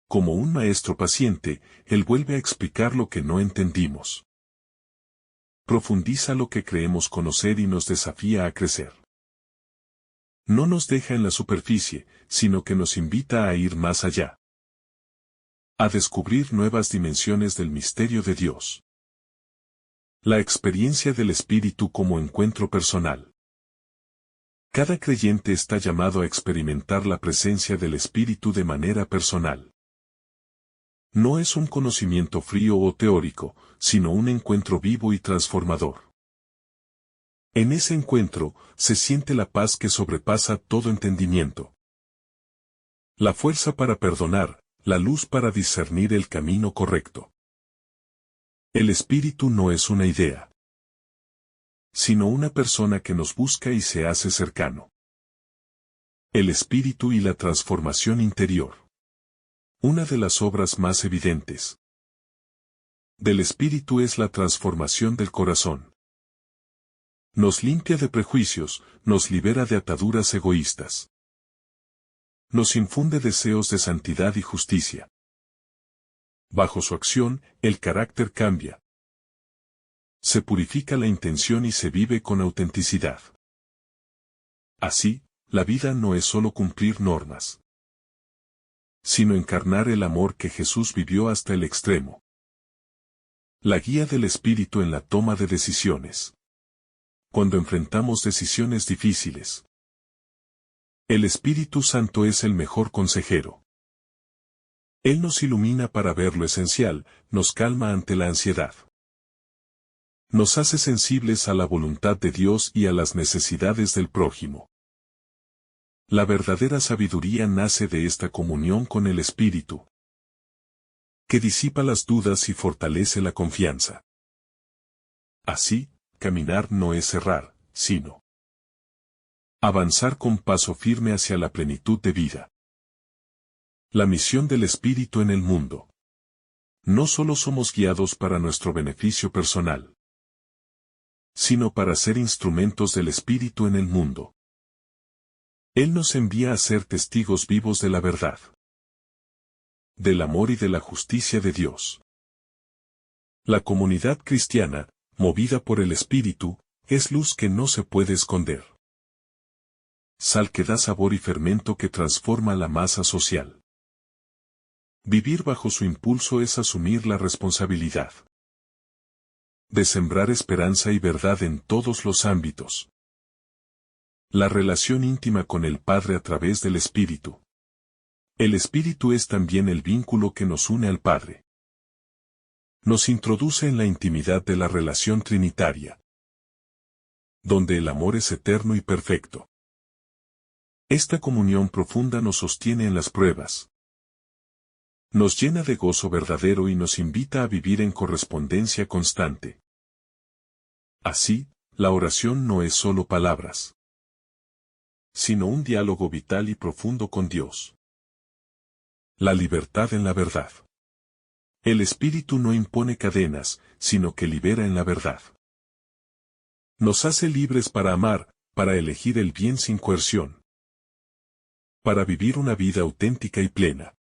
Como un maestro paciente, Él vuelve a explicar lo que no entendimos. Profundiza lo que creemos conocer y nos desafía a crecer. No nos deja en la superficie, sino que nos invita a ir más allá. A descubrir nuevas dimensiones del misterio de Dios. La experiencia del Espíritu como encuentro personal. Cada creyente está llamado a experimentar la presencia del Espíritu de manera personal. No es un conocimiento frío o teórico, sino un encuentro vivo y transformador. En ese encuentro, se siente la paz que sobrepasa todo entendimiento. La fuerza para perdonar, la luz para discernir el camino correcto. El Espíritu no es una idea, sino una persona que nos busca y se hace cercano. El Espíritu y la transformación interior. Una de las obras más evidentes del Espíritu es la transformación del corazón. Nos limpia de prejuicios, nos libera de ataduras egoístas. Nos infunde deseos de santidad y justicia. Bajo su acción, el carácter cambia. Se purifica la intención y se vive con autenticidad. Así, la vida no es solo cumplir normas, sino encarnar el amor que Jesús vivió hasta el extremo. La guía del Espíritu en la toma de decisiones. Cuando enfrentamos decisiones difíciles, el Espíritu Santo es el mejor consejero. Él nos ilumina para ver lo esencial, nos calma ante la ansiedad. Nos hace sensibles a la voluntad de Dios y a las necesidades del prójimo. La verdadera sabiduría nace de esta comunión con el Espíritu, que disipa las dudas y fortalece la confianza. Así, caminar no es errar, sino avanzar con paso firme hacia la plenitud de vida. La misión del Espíritu en el mundo. No solo somos guiados para nuestro beneficio personal, sino para ser instrumentos del Espíritu en el mundo. Él nos envía a ser testigos vivos de la verdad, del amor y de la justicia de Dios. La comunidad cristiana, movida por el Espíritu, es luz que no se puede esconder. Sal que da sabor y fermento que transforma la masa social. Vivir bajo su impulso es asumir la responsabilidad de sembrar esperanza y verdad en todos los ámbitos. La relación íntima con el Padre a través del Espíritu. El Espíritu es también el vínculo que nos une al Padre. Nos introduce en la intimidad de la relación trinitaria, donde el amor es eterno y perfecto. Esta comunión profunda nos sostiene en las pruebas. Nos llena de gozo verdadero y nos invita a vivir en correspondencia constante. Así, la oración no es solo palabras, sino un diálogo vital y profundo con Dios. La libertad en la verdad. El Espíritu no impone cadenas, sino que libera en la verdad. Nos hace libres para amar, para elegir el bien sin coerción. para vivir una vida auténtica y plena.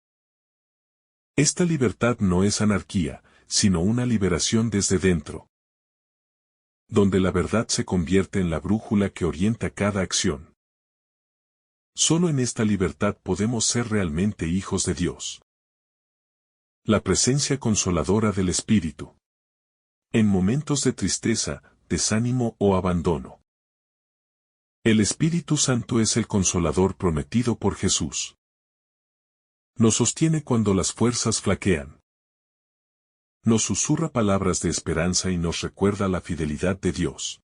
Esta libertad no es anarquía, sino una liberación desde dentro, donde la verdad se convierte en la brújula que orienta cada acción. Solo en esta libertad podemos ser realmente hijos de Dios. La presencia consoladora del Espíritu. En momentos de tristeza, desánimo o abandono. El Espíritu Santo es el consolador prometido por Jesús. Nos sostiene cuando las fuerzas flaquean. Nos susurra palabras de esperanza y nos recuerda la fidelidad de Dios.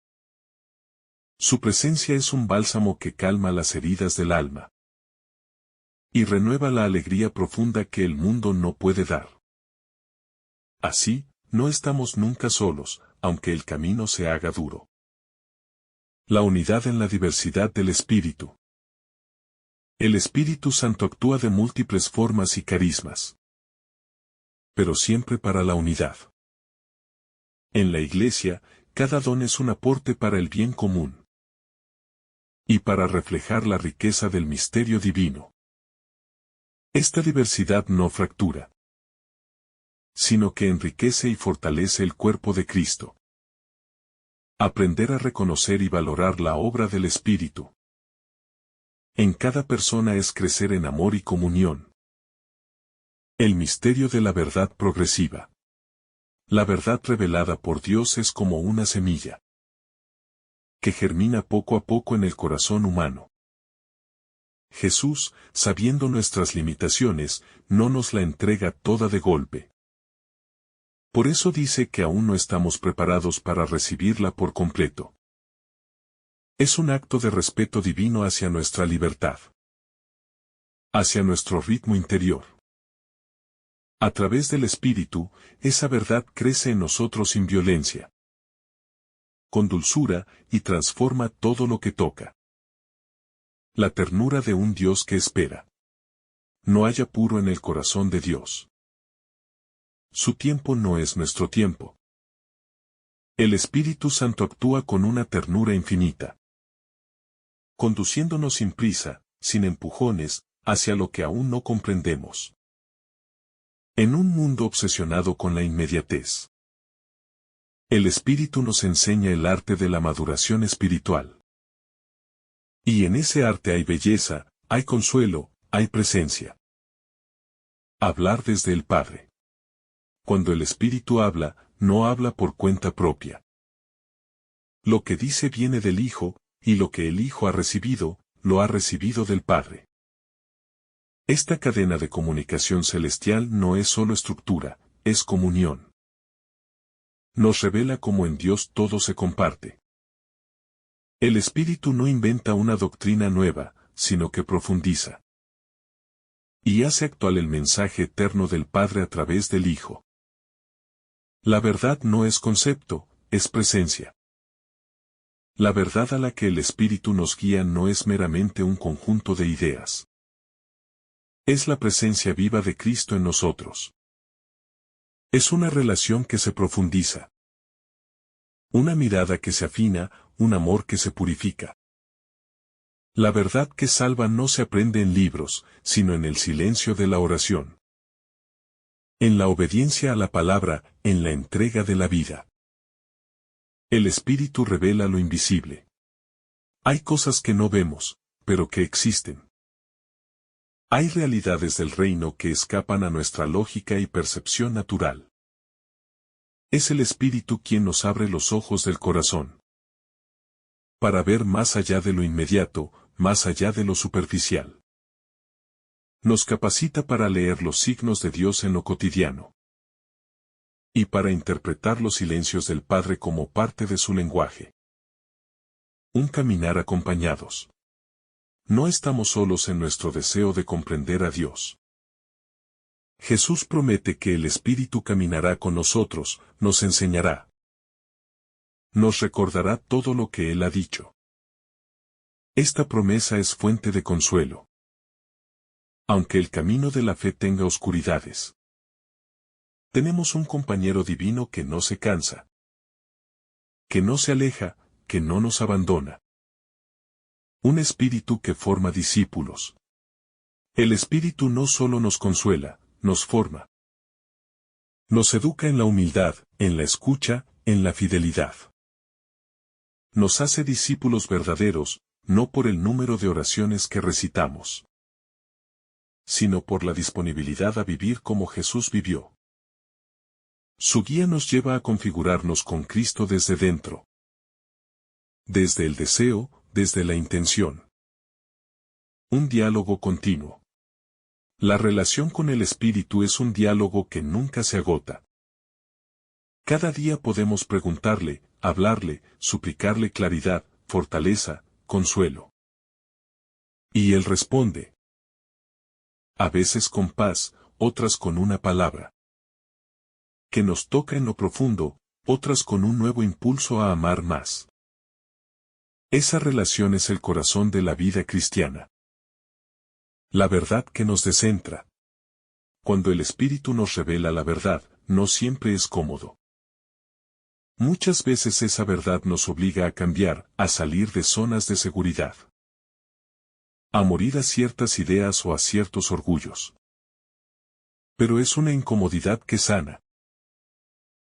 Su presencia es un bálsamo que calma las heridas del alma y renueva la alegría profunda que el mundo no puede dar. Así, no estamos nunca solos, aunque el camino se haga duro. La unidad en la diversidad del Espíritu. El Espíritu Santo actúa de múltiples formas y carismas, pero siempre para la unidad. En la Iglesia, cada don es un aporte para el bien común y para reflejar la riqueza del misterio divino. Esta diversidad no fractura, sino que enriquece y fortalece el cuerpo de Cristo. Aprender a reconocer y valorar la obra del Espíritu en cada persona es crecer en amor y comunión. El misterio de la verdad progresiva. La verdad revelada por Dios es como una semilla que germina poco a poco en el corazón humano. Jesús, sabiendo nuestras limitaciones, no nos la entrega toda de golpe. Por eso dice que aún no estamos preparados para recibirla por completo. Es un acto de respeto divino hacia nuestra libertad, hacia nuestro ritmo interior. A través del Espíritu, esa verdad crece en nosotros sin violencia, con dulzura, y transforma todo lo que toca. La ternura de un Dios que espera. No hay apuro en el corazón de Dios. Su tiempo no es nuestro tiempo. El Espíritu Santo actúa con una ternura infinita, conduciéndonos sin prisa, sin empujones, hacia lo que aún no comprendemos. En un mundo obsesionado con la inmediatez, el Espíritu nos enseña el arte de la maduración espiritual. Y en ese arte hay belleza, hay consuelo, hay presencia. Hablar desde el Padre. Cuando el Espíritu habla, no habla por cuenta propia. Lo que dice viene del Hijo, y lo que el Hijo ha recibido, lo ha recibido del Padre. Esta cadena de comunicación celestial no es solo estructura, es comunión. Nos revela cómo en Dios todo se comparte. El Espíritu no inventa una doctrina nueva, sino que profundiza y hace actual el mensaje eterno del Padre a través del Hijo. La verdad no es concepto, es presencia. La verdad a la que el Espíritu nos guía no es meramente un conjunto de ideas. Es la presencia viva de Cristo en nosotros. Es una relación que se profundiza. Una mirada que se afina, un amor que se purifica. La verdad que salva no se aprende en libros, sino en el silencio de la oración. En la obediencia a la palabra, en la entrega de la vida. El Espíritu revela lo invisible. Hay cosas que no vemos, pero que existen. Hay realidades del reino que escapan a nuestra lógica y percepción natural. Es el Espíritu quien nos abre los ojos del corazón, para ver más allá de lo inmediato, más allá de lo superficial. Nos capacita para leer los signos de Dios en lo cotidiano, y para interpretar los silencios del Padre como parte de su lenguaje. Un caminar acompañados. No estamos solos en nuestro deseo de comprender a Dios. Jesús promete que el Espíritu caminará con nosotros, nos enseñará. Nos recordará todo lo que Él ha dicho. Esta promesa es fuente de consuelo. Aunque el camino de la fe tenga oscuridades, tenemos un compañero divino que no se cansa, que no se aleja, que no nos abandona. Un Espíritu que forma discípulos. El Espíritu no solo nos consuela, nos forma. Nos educa en la humildad, en la escucha, en la fidelidad. Nos hace discípulos verdaderos, no por el número de oraciones que recitamos, sino por la disponibilidad a vivir como Jesús vivió. Su guía nos lleva a configurarnos con Cristo desde dentro. Desde el deseo, desde la intención. Un diálogo continuo. La relación con el Espíritu es un diálogo que nunca se agota. Cada día podemos preguntarle, hablarle, suplicarle claridad, fortaleza, consuelo. Y Él responde. A veces con paz, otras con una palabra que nos toca en lo profundo, otras con un nuevo impulso a amar más. Esa relación es el corazón de la vida cristiana. La verdad que nos descentra. Cuando el Espíritu nos revela la verdad, no siempre es cómodo. Muchas veces esa verdad nos obliga a cambiar, a salir de zonas de seguridad. A morir a ciertas ideas o a ciertos orgullos. Pero es una incomodidad que sana.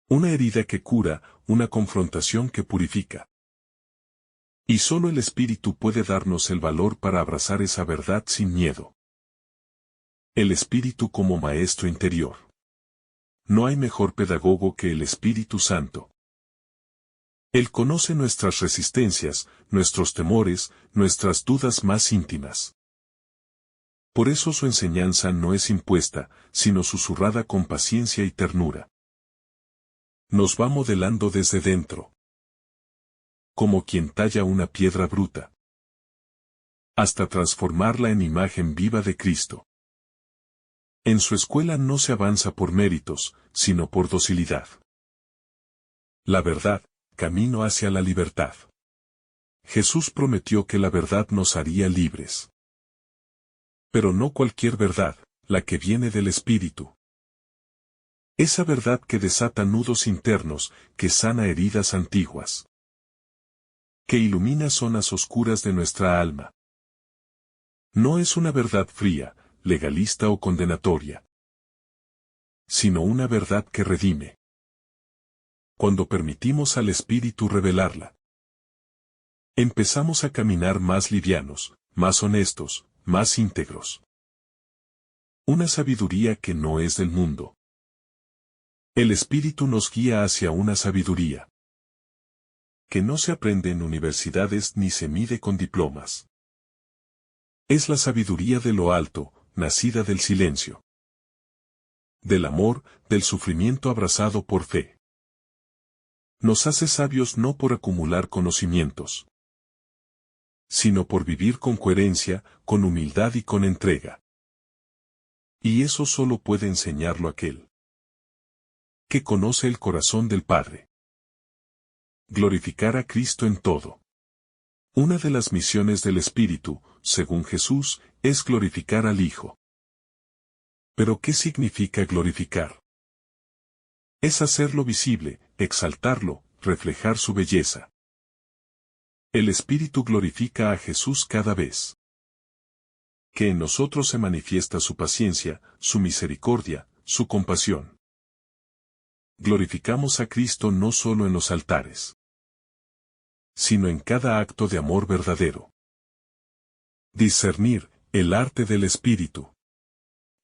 Una herida que cura, una confrontación que purifica. Y solo el Espíritu puede darnos el valor para abrazar esa verdad sin miedo. El Espíritu como maestro interior. No hay mejor pedagogo que el Espíritu Santo. Él conoce nuestras resistencias, nuestros temores, nuestras dudas más íntimas. Por eso su enseñanza no es impuesta, sino susurrada con paciencia y ternura. Nos va modelando desde dentro. Como quien talla una piedra bruta. Hasta transformarla en imagen viva de Cristo. En su escuela no se avanza por méritos, sino por docilidad. La verdad, camino hacia la libertad. Jesús prometió que la verdad nos haría libres. Pero no cualquier verdad, la que viene del Espíritu. Esa verdad que desata nudos internos, que sana heridas antiguas. Que ilumina zonas oscuras de nuestra alma. No es una verdad fría, legalista o condenatoria. Sino una verdad que redime. Cuando permitimos al Espíritu revelarla. Empezamos a caminar más livianos, más honestos, más íntegros. Una sabiduría que no es del mundo. El Espíritu nos guía hacia una sabiduría que no se aprende en universidades ni se mide con diplomas. Es la sabiduría de lo alto, nacida del silencio. Del amor, del sufrimiento abrazado por fe. Nos hace sabios no por acumular conocimientos, sino por vivir con coherencia, con humildad y con entrega. Y eso solo puede enseñarlo aquel que conoce el corazón del Padre. Glorificar a Cristo en todo. Una de las misiones del Espíritu, según Jesús, es glorificar al Hijo. ¿Pero qué significa glorificar? Es hacerlo visible, exaltarlo, reflejar su belleza. El Espíritu glorifica a Jesús cada vez que en nosotros se manifiesta su paciencia, su misericordia, su compasión. Glorificamos a Cristo no solo en los altares, sino en cada acto de amor verdadero. Discernir, el arte del Espíritu.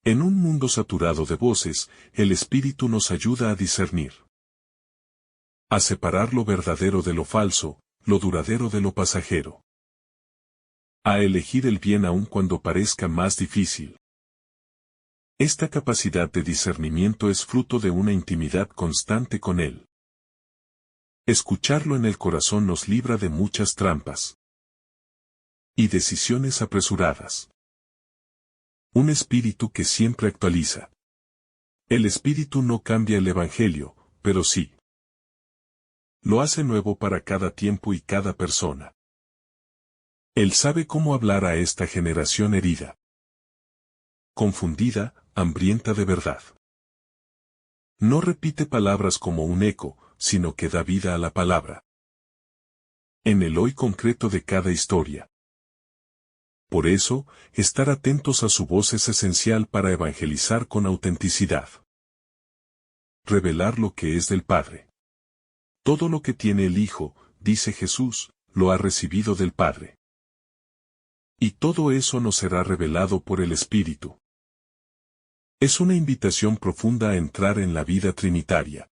En un mundo saturado de voces, el Espíritu nos ayuda a discernir. A separar lo verdadero de lo falso, lo duradero de lo pasajero. A elegir el bien aun cuando parezca más difícil. Esta capacidad de discernimiento es fruto de una intimidad constante con Él. Escucharlo en el corazón nos libra de muchas trampas y decisiones apresuradas. Un espíritu que siempre actualiza. El Espíritu no cambia el Evangelio, pero sí lo hace nuevo para cada tiempo y cada persona. Él sabe cómo hablar a esta generación herida, confundida, hambrienta de verdad. No repite palabras como un eco, sino que da vida a la palabra. En el hoy concreto de cada historia. Por eso, estar atentos a su voz es esencial para evangelizar con autenticidad. Revelar lo que es del Padre. Todo lo que tiene el Hijo, dice Jesús, lo ha recibido del Padre. Y todo eso nos será revelado por el Espíritu. Es una invitación profunda a entrar en la vida trinitaria,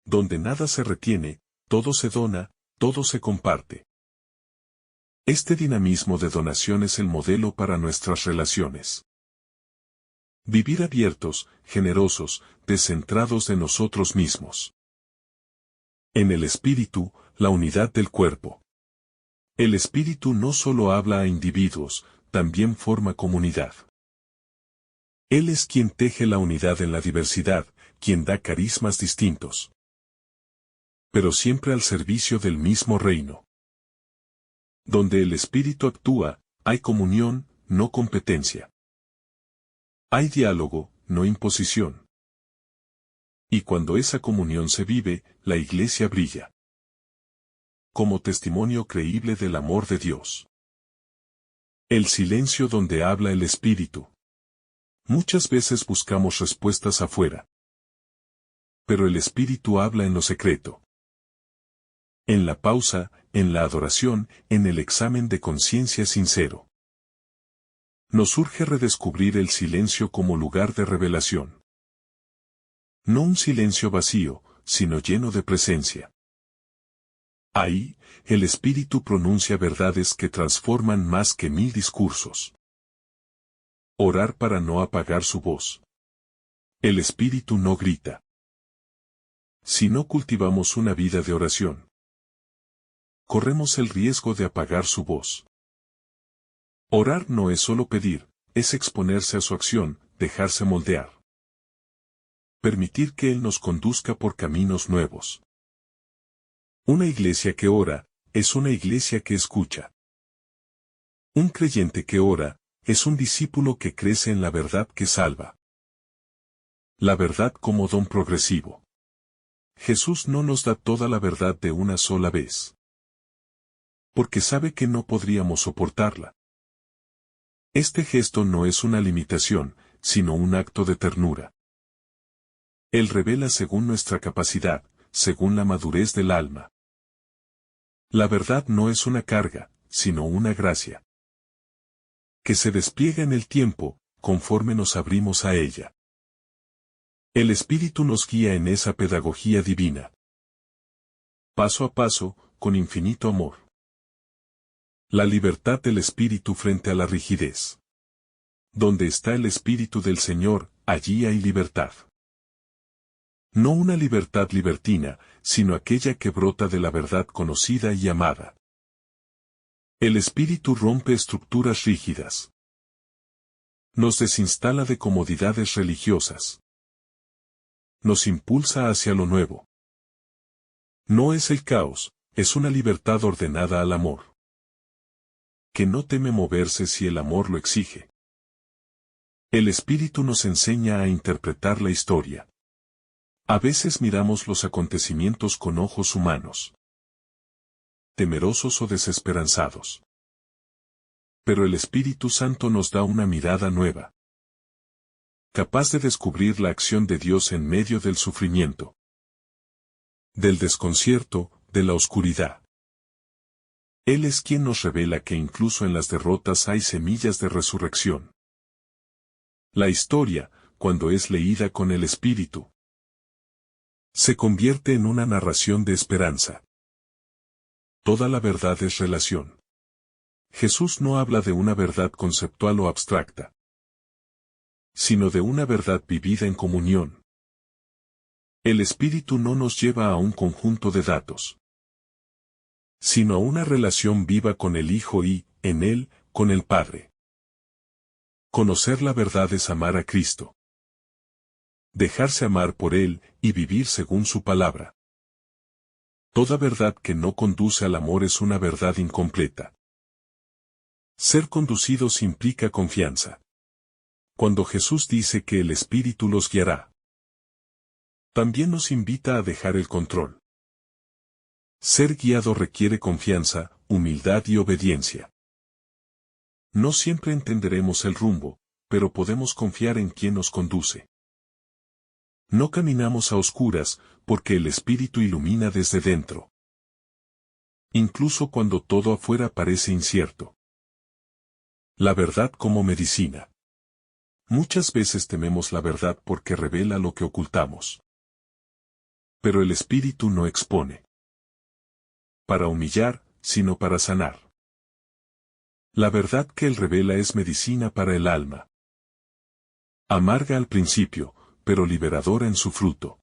donde nada se retiene, todo se dona, todo se comparte. Este dinamismo de donación es el modelo para nuestras relaciones. Vivir abiertos, generosos, descentrados de nosotros mismos. En el Espíritu, la unidad del cuerpo. El Espíritu no solo habla a individuos, también forma comunidad. Él es quien teje la unidad en la diversidad, quien da carismas distintos, pero siempre al servicio del mismo reino. Donde el Espíritu actúa, hay comunión, no competencia. Hay diálogo, no imposición. Y cuando esa comunión se vive, la Iglesia brilla como testimonio creíble del amor de Dios. El silencio donde habla el Espíritu. Muchas veces buscamos respuestas afuera, pero el Espíritu habla en lo secreto. En la pausa, en la adoración, en el examen de conciencia sincero. Nos urge redescubrir el silencio como lugar de revelación. No un silencio vacío, sino lleno de presencia. Ahí, el Espíritu pronuncia verdades que transforman más que 1000 discursos. Orar para no apagar su voz. El Espíritu no grita. Si no cultivamos una vida de oración, corremos el riesgo de apagar su voz. Orar no es solo pedir, es exponerse a su acción, dejarse moldear. Permitir que Él nos conduzca por caminos nuevos. Una iglesia que ora, es una iglesia que escucha. Un creyente que ora, es un discípulo que crece en la verdad que salva. La verdad como don progresivo. Jesús no nos da toda la verdad de una sola vez, porque sabe que no podríamos soportarla. Este gesto no es una limitación, sino un acto de ternura. Él revela según nuestra capacidad, según la madurez del alma. La verdad no es una carga, sino una gracia, que se despliega en el tiempo, conforme nos abrimos a ella. El Espíritu nos guía en esa pedagogía divina. Paso a paso, con infinito amor. La libertad del Espíritu frente a la rigidez. Donde está el Espíritu del Señor, allí hay libertad. No una libertad libertina, sino aquella que brota de la verdad conocida y amada. El Espíritu rompe estructuras rígidas. Nos desinstala de comodidades religiosas. Nos impulsa hacia lo nuevo. No es el caos, es una libertad ordenada al amor, que no teme moverse si el amor lo exige. El Espíritu nos enseña a interpretar la historia. A veces miramos los acontecimientos con ojos humanos, temerosos o desesperanzados. Pero el Espíritu Santo nos da una mirada nueva, capaz de descubrir la acción de Dios en medio del sufrimiento, del desconcierto, de la oscuridad. Él es quien nos revela que incluso en las derrotas hay semillas de resurrección. La historia, cuando es leída con el Espíritu, se convierte en una narración de esperanza. Toda la verdad es relación. Jesús no habla de una verdad conceptual o abstracta, sino de una verdad vivida en comunión. El Espíritu no nos lleva a un conjunto de datos, sino a una relación viva con el Hijo y, en Él, con el Padre. Conocer la verdad es amar a Cristo. Dejarse amar por Él, y vivir según su palabra. Toda verdad que no conduce al amor es una verdad incompleta. Ser conducidos implica confianza. Cuando Jesús dice que el Espíritu los guiará, también nos invita a dejar el control. Ser guiado requiere confianza, humildad y obediencia. No siempre entenderemos el rumbo, pero podemos confiar en quien nos conduce. No caminamos a oscuras, porque el Espíritu ilumina desde dentro. Incluso cuando todo afuera parece incierto. La verdad como medicina. Muchas veces tememos la verdad porque revela lo que ocultamos. Pero el Espíritu no expone para humillar, sino para sanar. La verdad que Él revela es medicina para el alma. Amarga al principio, pero liberadora en su fruto.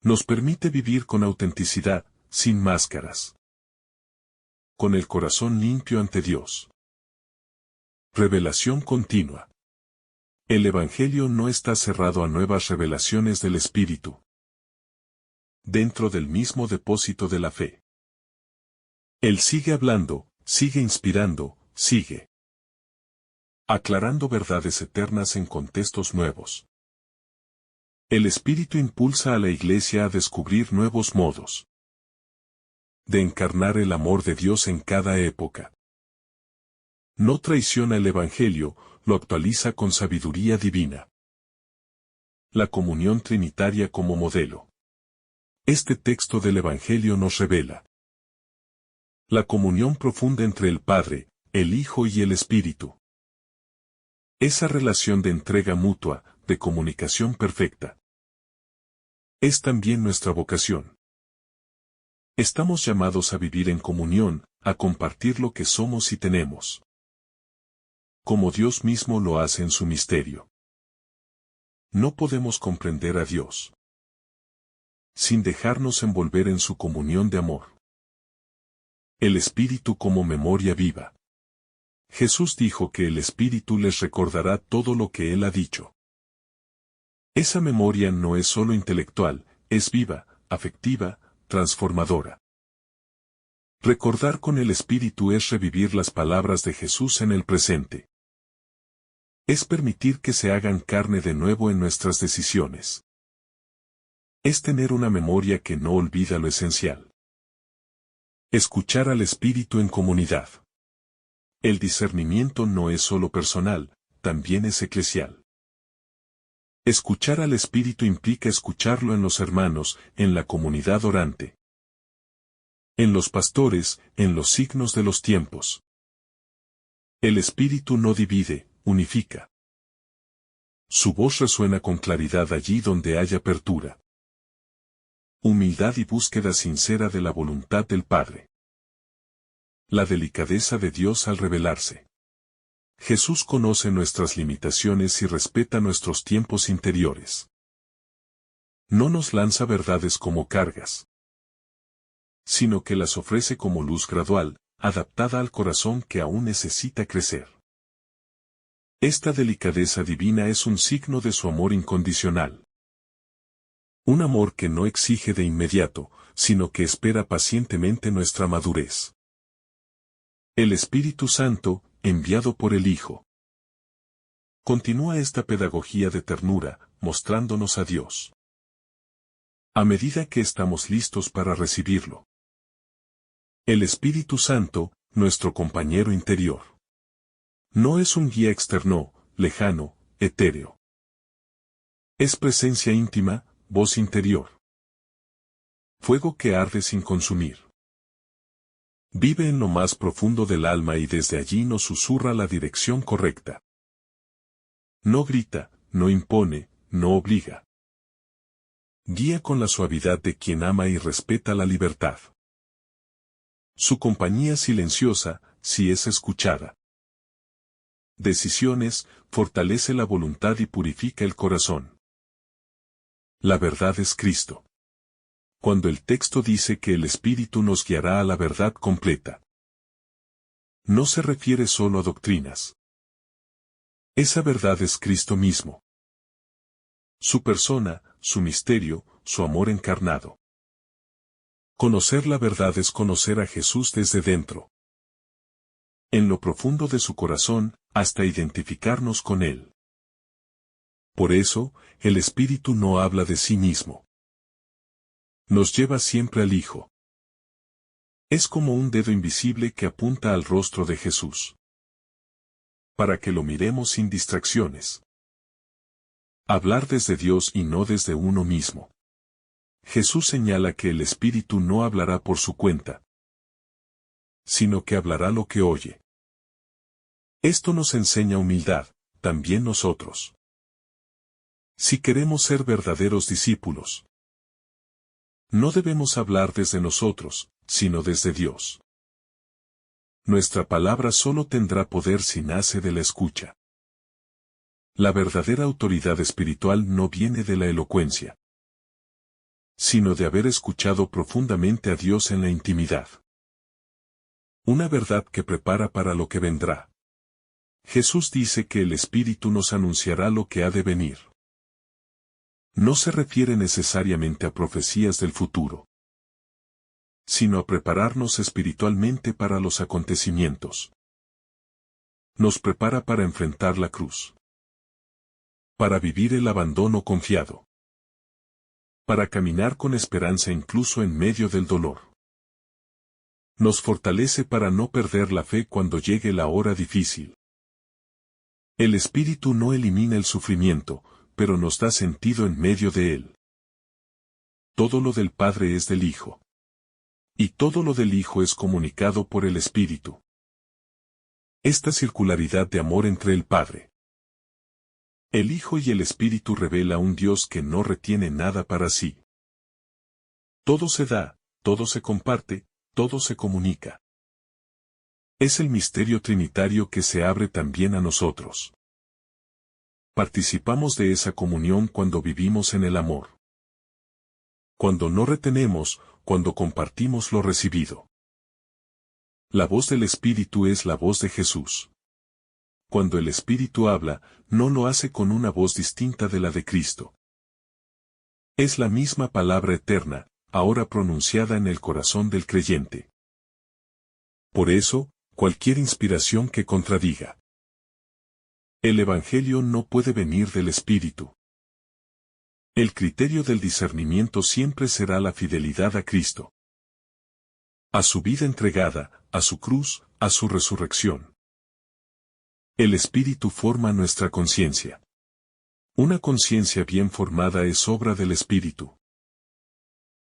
Nos permite vivir con autenticidad, sin máscaras. Con el corazón limpio ante Dios. Revelación continua. El Evangelio no está cerrado a nuevas revelaciones del Espíritu. Dentro del mismo depósito de la fe. Él sigue hablando, sigue inspirando, sigue aclarando verdades eternas en contextos nuevos. El Espíritu impulsa a la Iglesia a descubrir nuevos modos de encarnar el amor de Dios en cada época. No traiciona el Evangelio, lo actualiza con sabiduría divina. La comunión trinitaria como modelo. Este texto del Evangelio nos revela la comunión profunda entre el Padre, el Hijo y el Espíritu. Esa relación de entrega mutua, de comunicación perfecta. Es también nuestra vocación. Estamos llamados a vivir en comunión, a compartir lo que somos y tenemos. Como Dios mismo lo hace en su misterio. No podemos comprender a Dios sin dejarnos envolver en su comunión de amor. El Espíritu como memoria viva. Jesús dijo que el Espíritu les recordará todo lo que Él ha dicho. Esa memoria no es solo intelectual, es viva, afectiva, transformadora. Recordar con el Espíritu es revivir las palabras de Jesús en el presente. Es permitir que se hagan carne de nuevo en nuestras decisiones. Es tener una memoria que no olvida lo esencial. Escuchar al Espíritu en comunidad. El discernimiento no es solo personal, también es eclesial. Escuchar al Espíritu implica escucharlo en los hermanos, en la comunidad orante. En los pastores, en los signos de los tiempos. El Espíritu no divide, unifica. Su voz resuena con claridad allí donde hay apertura. Humildad y búsqueda sincera de la voluntad del Padre. La delicadeza de Dios al revelarse. Jesús conoce nuestras limitaciones y respeta nuestros tiempos interiores. No nos lanza verdades como cargas, sino que las ofrece como luz gradual, adaptada al corazón que aún necesita crecer. Esta delicadeza divina es un signo de su amor incondicional. Un amor que no exige de inmediato, sino que espera pacientemente nuestra madurez. El Espíritu Santo, enviado por el Hijo. Continúa esta pedagogía de ternura, mostrándonos a Dios. A medida que estamos listos para recibirlo. El Espíritu Santo, nuestro compañero interior. No es un guía externo, lejano, etéreo. Es presencia íntima, voz interior. Fuego que arde sin consumir. Vive en lo más profundo del alma y desde allí nos susurra la dirección correcta. No grita, no impone, no obliga. Guía con la suavidad de quien ama y respeta la libertad. Su compañía silenciosa, si es escuchada. Decisiones, fortalece la voluntad y purifica el corazón. La verdad es Cristo. Cuando el texto dice que el Espíritu nos guiará a la verdad completa. No se refiere solo a doctrinas. Esa verdad es Cristo mismo. Su persona, su misterio, su amor encarnado. Conocer la verdad es conocer a Jesús desde dentro. En lo profundo de su corazón, hasta identificarnos con Él. Por eso, el Espíritu no habla de sí mismo. Nos lleva siempre al Hijo. Es como un dedo invisible que apunta al rostro de Jesús. para que lo miremos sin distracciones. Hablar desde Dios y no desde uno mismo. Jesús señala que el Espíritu no hablará por su cuenta, sino que hablará lo que oye. Esto nos enseña humildad, también nosotros. Si queremos ser verdaderos discípulos, no debemos hablar desde nosotros, sino desde Dios. Nuestra palabra solo tendrá poder si nace de la escucha. La verdadera autoridad espiritual no viene de la elocuencia, sino de haber escuchado profundamente a Dios en la intimidad. Una verdad que prepara para lo que vendrá. Jesús dice que el Espíritu nos anunciará lo que ha de venir. No se refiere necesariamente a profecías del futuro, sino a prepararnos espiritualmente para los acontecimientos. Nos prepara para enfrentar la cruz, para vivir el abandono confiado, para caminar con esperanza incluso en medio del dolor. Nos fortalece para no perder la fe cuando llegue la hora difícil. El Espíritu no elimina el sufrimiento, pero nos da sentido en medio de él. Todo lo del Padre es del Hijo. Y todo lo del Hijo es comunicado por el Espíritu. Esta circularidad de amor entre el Padre, el Hijo y el Espíritu revela un Dios que no retiene nada para sí. Todo se da, todo se comparte, todo se comunica. Es el misterio trinitario que se abre también a nosotros. Participamos de esa comunión cuando vivimos en el amor. Cuando no retenemos, cuando compartimos lo recibido. La voz del Espíritu es la voz de Jesús. Cuando el Espíritu habla, no lo hace con una voz distinta de la de Cristo. Es la misma palabra eterna, ahora pronunciada en el corazón del creyente. Por eso, cualquier inspiración que contradiga el Evangelio no puede venir del Espíritu. El criterio del discernimiento siempre será la fidelidad a Cristo, a su vida entregada, a su cruz, a su resurrección. El Espíritu forma nuestra conciencia. Una conciencia bien formada es obra del Espíritu.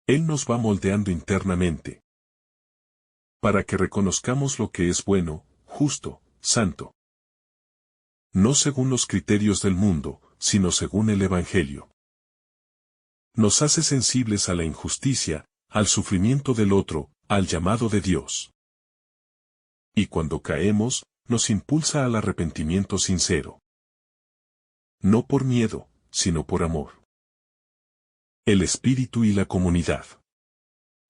Él nos va moldeando internamente, para que reconozcamos lo que es bueno, justo, santo. No según los criterios del mundo, sino según el Evangelio. Nos hace sensibles a la injusticia, al sufrimiento del otro, al llamado de Dios. Y cuando caemos, nos impulsa al arrepentimiento sincero. No por miedo, sino por amor. El Espíritu y la comunidad.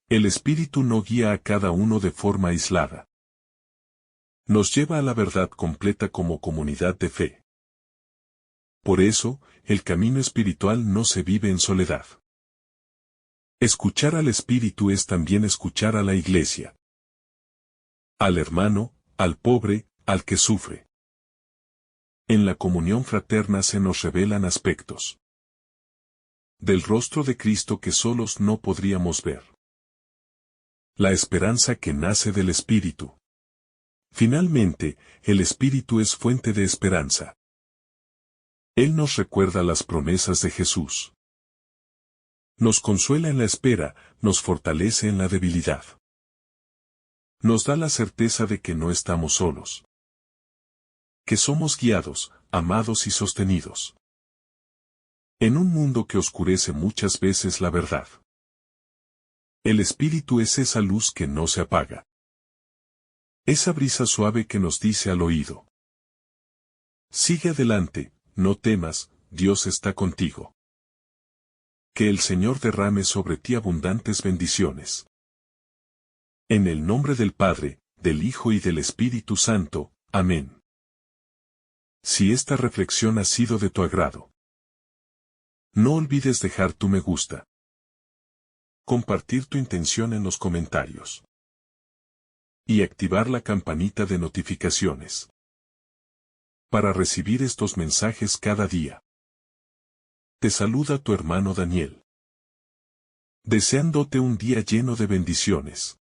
El Espíritu no guía a cada uno de forma aislada. Nos lleva a la verdad completa como comunidad de fe. Por eso, el camino espiritual no se vive en soledad. Escuchar al Espíritu es también escuchar a la Iglesia. Al hermano, al pobre, al que sufre. En la comunión fraterna se nos revelan aspectos del rostro de Cristo que solos no podríamos ver. La esperanza que nace del Espíritu. Finalmente, el Espíritu es fuente de esperanza. Él nos recuerda las promesas de Jesús. Nos consuela en la espera, nos fortalece en la debilidad. Nos da la certeza de que no estamos solos. Que somos guiados, amados y sostenidos. En un mundo que oscurece muchas veces la verdad. El Espíritu es esa luz que no se apaga. Esa brisa suave que nos dice al oído: sigue adelante, no temas, Dios está contigo. Que el Señor derrame sobre ti abundantes bendiciones. En el nombre del Padre, del Hijo y del Espíritu Santo. Amén. Si esta reflexión ha sido de tu agrado, no olvides dejar tu me gusta. Compartir tu intención en los comentarios. Y activar la campanita de notificaciones. Para recibir estos mensajes cada día. Te saluda tu hermano Daniel. Deseándote un día lleno de bendiciones.